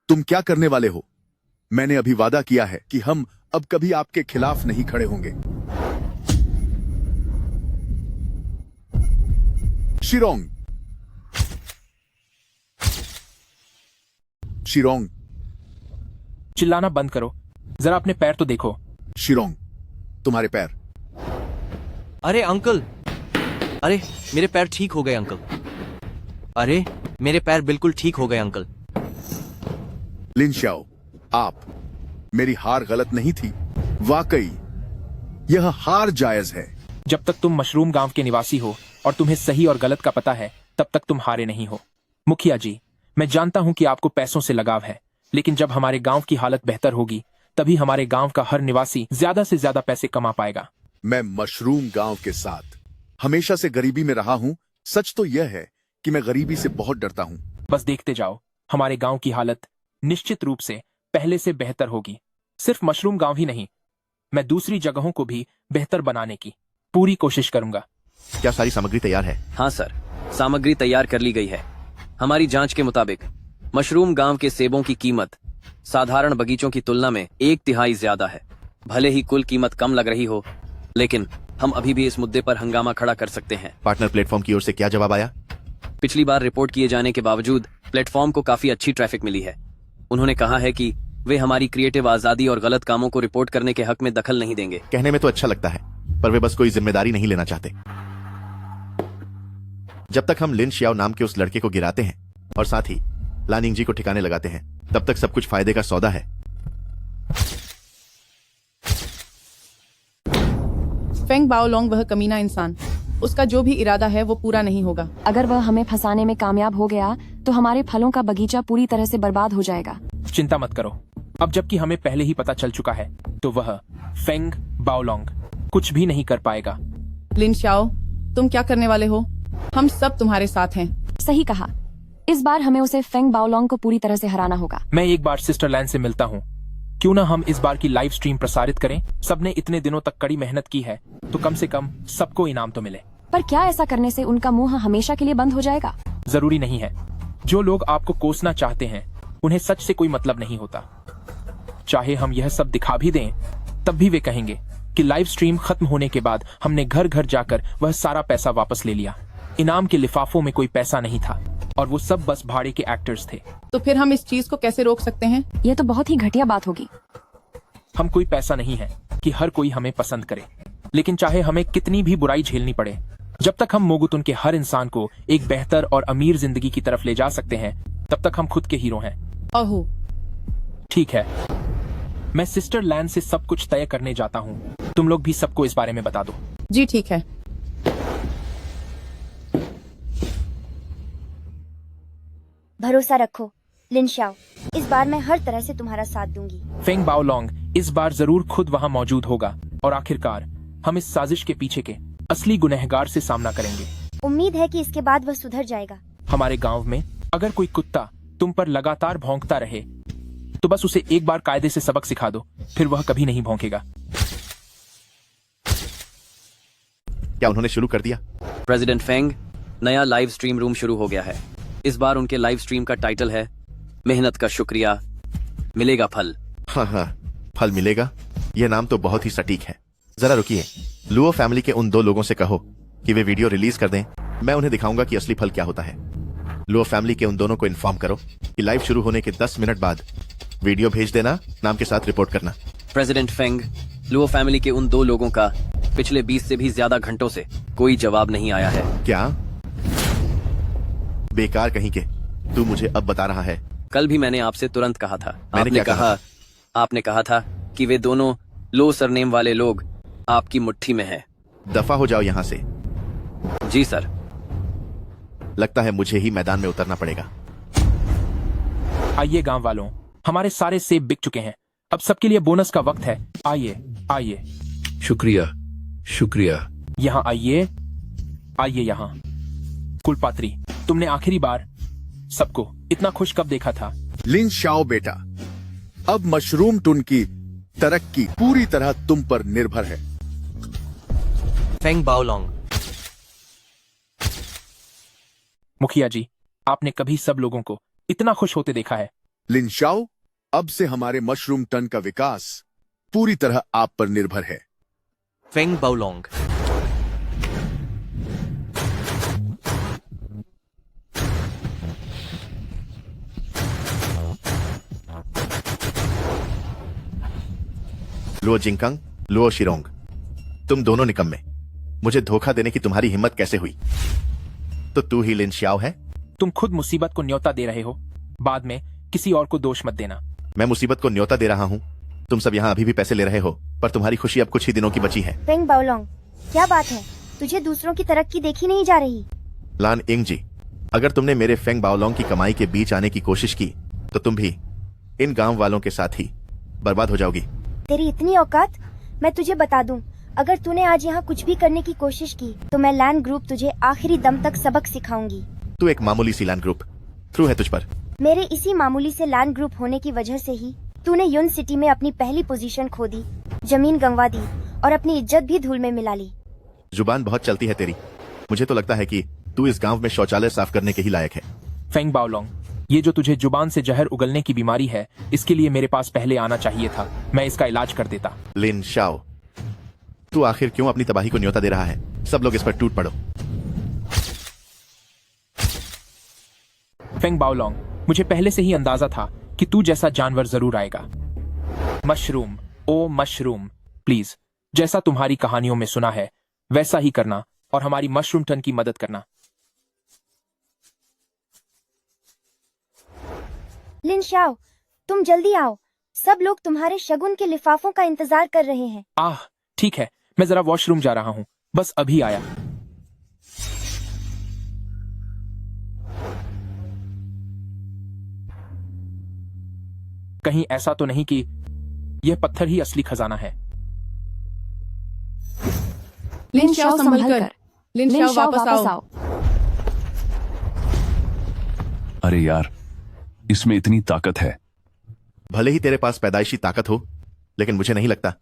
तुम क्या करने वाले हो? मैंने अभी वादा किया है कि हम अब कभी आपके खिलाफ नहीं खड़े होंगे। शिरोंग, शिरोंग, चिल्लाना बंद करो, जरा अपने पैर तो देखो। शिरोंग, तुम्हारे पैर। अरे अंकल, अरे मेरे पैर ठीक हो गए अंकल। अरे मेरे पैर बिल्कुल ठीक हो गए अंकल। लिन शाओ, आप, मेरी हार गलत नहीं थी। वाकई यह हार जायज है। जब तक तुम मशरूम गांव के निवासी हो और तुम्हें सही और गलत का पता है, तब तक तुम हारे नहीं हो। मुखिया जी, मैं जानता हूं कि आपको पैसों से लगाव है, लेकिन जब हमारे गांव की हालत बेहतर होगी तभी हमारे गांव का हर निवासी ज्यादा से ज्यादा पैसे कमा पाएगा। मैं मशरूम गांव के साथ हमेशा से गरीबी में रहा हूं। सच तो यह है कि मैं गरीबी से बहुत डरता हूं। बस देखते जाओ, हमारे गांव की हालत निश्चित रूप से पहले से बेहतर होगी। सिर्फ मशरूम गांव ही नहीं, मैं दूसरी जगहों को भी बेहतर बनाने की पूरी कोशिश करूंगा। क्या सारी सामग्री तैयार है? हाँ सर, सामग्री तैयार कर ली गई है। हमारी जांच के मुताबिक मशरूम गांव के सेबों की कीमत साधारण बगीचों की तुलना में 1/3 ज्यादा है। भले ही कुल कीमत कम लग रही हो, लेकिन हम अभी भी इस मुद्दे पर हंगामा खड़ा कर सकते हैं। पार्टनर प्लेटफॉर्म की ओर से क्या जवाब आया? पिछली बार रिपोर्ट किए जाने के बावजूद प्लेटफॉर्म को काफी अच्छी ट्रैफिक मिली है। उन्होंने कहा है कि वे हमारी क्रिएटिव आजादी और गलत कामों को रिपोर्ट करने के हक में दखल नहीं देंगे। कहने में तो अच्छा लगता है, पर वे बस कोई जिम्मेदारी नहीं लेना चाहते। जब तक हम लिन शियाओ नाम के उस लड़के को गिराते हैं और साथ ही लानिंग जी को ठिकाने लगाते हैं, तब तक सब कुछ फायदे का सौदा है। फेंग बाओलोंग वह कमीना इंसान, उसका जो भी इरादा है वो पूरा नहीं होगा। अगर वह हमें फंसाने में कामयाब हो गया तो हमारे फलों का बगीचा पूरी तरह से बर्बाद हो जाएगा। चिंता मत करो, अब जबकि हमें पहले ही पता चल चुका है तो वह फेंग बाओलोंग कुछ भी नहीं कर पाएगा। लिन शाओ, तुम क्या करने वाले हो? हम सब तुम्हारे साथ हैं। सही कहा, इस बार हमें उसे फेंग बाओलोंग को पूरी तरह से हराना होगा। मैं एक बार सिस्टर लैन से मिलता हूँ। क्यों ना हम इस बार की लाइव स्ट्रीम प्रसारित करें? सबने इतने दिनों तक कड़ी मेहनत की है तो कम से कम सबको इनाम तो मिले। पर क्या ऐसा करने से उनका मुंह हमेशा के लिए बंद हो जाएगा? जरूरी नहीं है। जो लोग आपको कोसना चाहते हैं उन्हें सच से कोई मतलब नहीं होता। चाहे हम यह सब दिखा भी दें तब भी वे कहेंगे कि लाइव स्ट्रीम खत्म होने के बाद हमने घर घर जाकर वह सारा पैसा वापस ले लिया। इनाम के लिफाफों में कोई पैसा नहीं था और वो सब बस भाड़े के एक्टर्स थे। तो फिर हम इस चीज को कैसे रोक सकते हैं? ये तो बहुत ही घटिया बात होगी। हम कोई पैसा नहीं है कि हर कोई हमें पसंद करे, लेकिन चाहे हमें कितनी भी बुराई झेलनी पड़े, जब तक हम मोगुतुन के हर इंसान को एक बेहतर और अमीर जिंदगी की तरफ ले जा सकते हैं, तब तक हम खुद के हीरो हैं। ओहो, ठीक है, मैं सिस्टर लैन से सब कुछ तय करने जाता हूँ। तुम लोग भी सबको इस बारे में बता दो। जी ठीक है। भरोसा रखो लिन शाओ, इस बार मैं हर तरह से तुम्हारा साथ दूंगी। फेंग बाओलोंग इस बार जरूर खुद वहाँ मौजूद होगा और आखिरकार हम इस साजिश के पीछे के असली गुनहगार से सामना करेंगे। उम्मीद है कि इसके बाद वह सुधर जाएगा। हमारे गांव में अगर कोई कुत्ता तुम पर लगातार भौंकता रहे तो बस उसे एक बार कायदे से सबक सिखा दो, फिर वह कभी नहीं भौंकेगा। क्या उन्होंने शुरू कर दिया? प्रेसिडेंट फेंग, नया लाइव स्ट्रीम रूम शुरू हो गया है। इस बार उनके लाइव स्ट्रीम का टाइटल है मेहनत का शुक्रिया, मिलेगा फल। हाँ, फल मिलेगा। यह नाम तो बहुत ही सटीक है। जरा रुकिए, लुओ फैमिली के उन 2 लोगों से कहो कि वे वीडियो रिलीज कर दें। मैं उन्हें दिखाऊंगा कि असली फल क्या होता है। लुओ फैमिली के उन दोनों को इन्फॉर्म करो कि लाइव शुरू होने के 10 मिनट बाद वीडियो भेज देना, नाम के साथ रिपोर्ट करना। प्रेसिडेंट फेंग, लुओ फैमिली के उन 2 लोगों का पिछले 20 से भी ज्यादा घंटों से कोई जवाब नहीं आया है। क्या? बेकार कहीं के, तू मुझे अब बता रहा है? कल भी मैंने आपसे तुरंत कहा था। मैंने क्या कहा था कि वे दोनों लो सरनेम वाले लोग आपकी मुट्ठी में हैं। दफा हो जाओ यहाँ से। जी सर। लगता है मुझे ही मैदान में उतरना पड़ेगा। आइए गांव वालों, हमारे सारे सेब बिक चुके हैं। अब सबके लिए बोनस का वक्त है। आइए आइए। शुक्रिया शुक्रिया। यहाँ आइए, आइए यहाँ। कुलपात्री, तुमने आखिरी बार सबको इतना खुश कब देखा था? लिन शाओ बेटा, अब मशरूम टुन की तरक्की पूरी तरह तुम पर निर्भर है। फेंग बाओलोंग। मुखिया जी, आपने कभी सब लोगों को इतना खुश होते देखा है? लिन शाओ, अब से हमारे मशरूम टन का विकास पूरी तरह आप पर निर्भर है। फेंग बाओलोंग। लुओ जिंगकंग, लुओ शिरोंग, तुम दोनों निकम्मे। मुझे धोखा देने की तुम्हारी हिम्मत कैसे हुई? तो तू ही लिन शाओ है? तुम खुद मुसीबत को न्योता दे रहे हो, बाद में किसी और को दोष मत देना। मैं मुसीबत को न्योता दे रहा हूँ? तुम सब यहाँ अभी भी पैसे ले रहे हो, पर तुम्हारी खुशी अब कुछ ही दिनों की बची है। फेंग बाओलोंग, क्या बात है? तुझे दूसरों की तरक्की देखी नहीं जा रही? लान इंग जी, अगर तुमने मेरे फेंग बाओलोंग की कमाई के बीच आने की कोशिश की तो तुम भी इन गांव वालों के साथ ही बर्बाद हो जाओगी। तेरी इतनी औकात? मैं तुझे बता दूं, अगर तूने आज यहाँ कुछ भी करने की कोशिश की तो मैं लैंड ग्रुप तुझे आखिरी दम तक सबक सिखाऊंगी। तू एक मामूली सी लैंड ग्रुप, थ्रू है तुझ पर। मेरे इसी मामूली से लैंड ग्रुप होने की वजह से ही तूने यून सिटी में अपनी पहली पोजीशन खो दी, जमीन गंवा दी और अपनी इज्जत भी धूल में मिला ली। जुबान बहुत चलती है तेरी। मुझे तो लगता है कि तू इस गांव में शौचालय साफ करने के ही लायक है। फेंग बाओलोंग, ये जो तुझे जुबान से जहर उगलने की बीमारी है, इसके लिए मेरे पास पहले आना चाहिए था। मैं इसका इलाज कर देता। लिन शाओ, तू आखिर क्यों अपनी तबाही को न्योता दे रहा है? सब लोग इस पर टूट पड़ो। फेंग बाओलोंग, मुझे पहले से ही अंदाजा था कि तू जैसा जानवर जरूर आएगा। मशरूम, ओ मशरूम, प्लीज, जैसा तुम्हारी कहानियों में सुना है वैसा ही करना और हमारी मशरूम टन की मदद करना। लिन शाओ, तुम जल्दी आओ, सब लोग तुम्हारे शगुन के लिफाफों का इंतजार कर रहे हैं। ठीक है, मैं जरा वॉशरूम जा रहा हूँ, बस अभी आया। कहीं ऐसा तो नहीं कि यह पत्थर ही असली खजाना है? लिन शाओ संभल कर। लिन शाओ वापस आओ। अरे यार, इसमें इतनी ताकत है। भले ही तेरे पास पैदाइशी ताकत हो, लेकिन मुझे नहीं लगता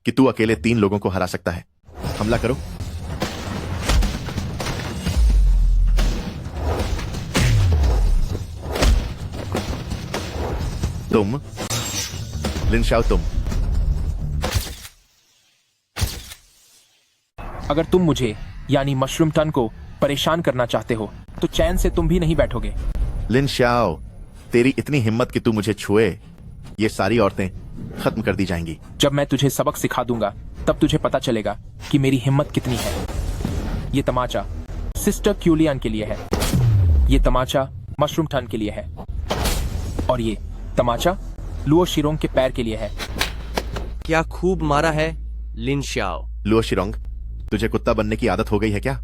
कि तू अकेले 3 लोगों को हरा सकता है। हमला करो। तुम लिन शाओ, तुम। अगर तुम मुझे यानी मशरूम टन को परेशान करना चाहते हो तो चैन से तुम भी नहीं बैठोगे। लिन शाओ, तेरी इतनी हिम्मत कि तू मुझे छुए, ये सारी औरतें खत्म कर दी जाएंगी। जब मैं तुझे सबक सिखा दूंगा तब तुझे पता चलेगा कि मेरी हिम्मत कितनी है। ये तमाचा सिस्टर क्यूलियन के लिए है, ये तमाचा मशरूम टन के लिए है और ये तमाचा लुओ शिरोंग के पैर के लिए है। क्या खूब मारा है लिन शाओ। लुओ शिरोंग, तुझे कुत्ता बनने की आदत हो गई है क्या?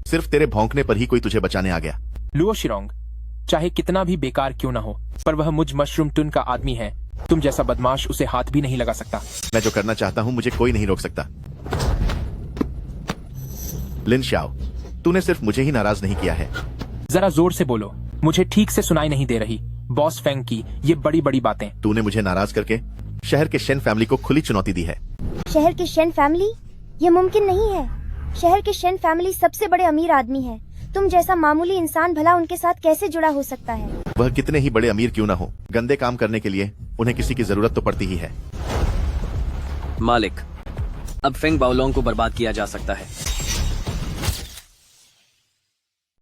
सिर्फ तेरे भौंकने पर ही कोई तुझे बचाने आ गया। लुओ शिरोंग, चाहे कितना भी बेकार क्यों ना हो, पर वह मुझ मशरूम टन का आदमी है। तुम जैसा बदमाश उसे हाथ भी नहीं लगा सकता। मैं जो करना चाहता हूं मुझे कोई नहीं रोक सकता। लिन शाओ, तूने सिर्फ मुझे ही नाराज नहीं किया है। जरा जोर से बोलो, मुझे ठीक से सुनाई नहीं दे रही। बॉस फेंग की ये बड़ी बड़ी बातें। तूने मुझे नाराज करके शहर के शेन फैमिली को खुली चुनौती दी है। शहर के शेन फैमिली? ये मुमकिन नहीं है। शहर के शेन फैमिली सबसे बड़े अमीर आदमी है। तुम जैसा मामूली इंसान भला उनके साथ कैसे जुड़ा हो सकता है? वह कितने ही बड़े अमीर क्यों ना हो, गंदे काम करने के लिए उन्हें किसी की जरूरत तो पड़ती ही है। मालिक, अब फेंग बाओलोंग को बर्बाद किया जा सकता है।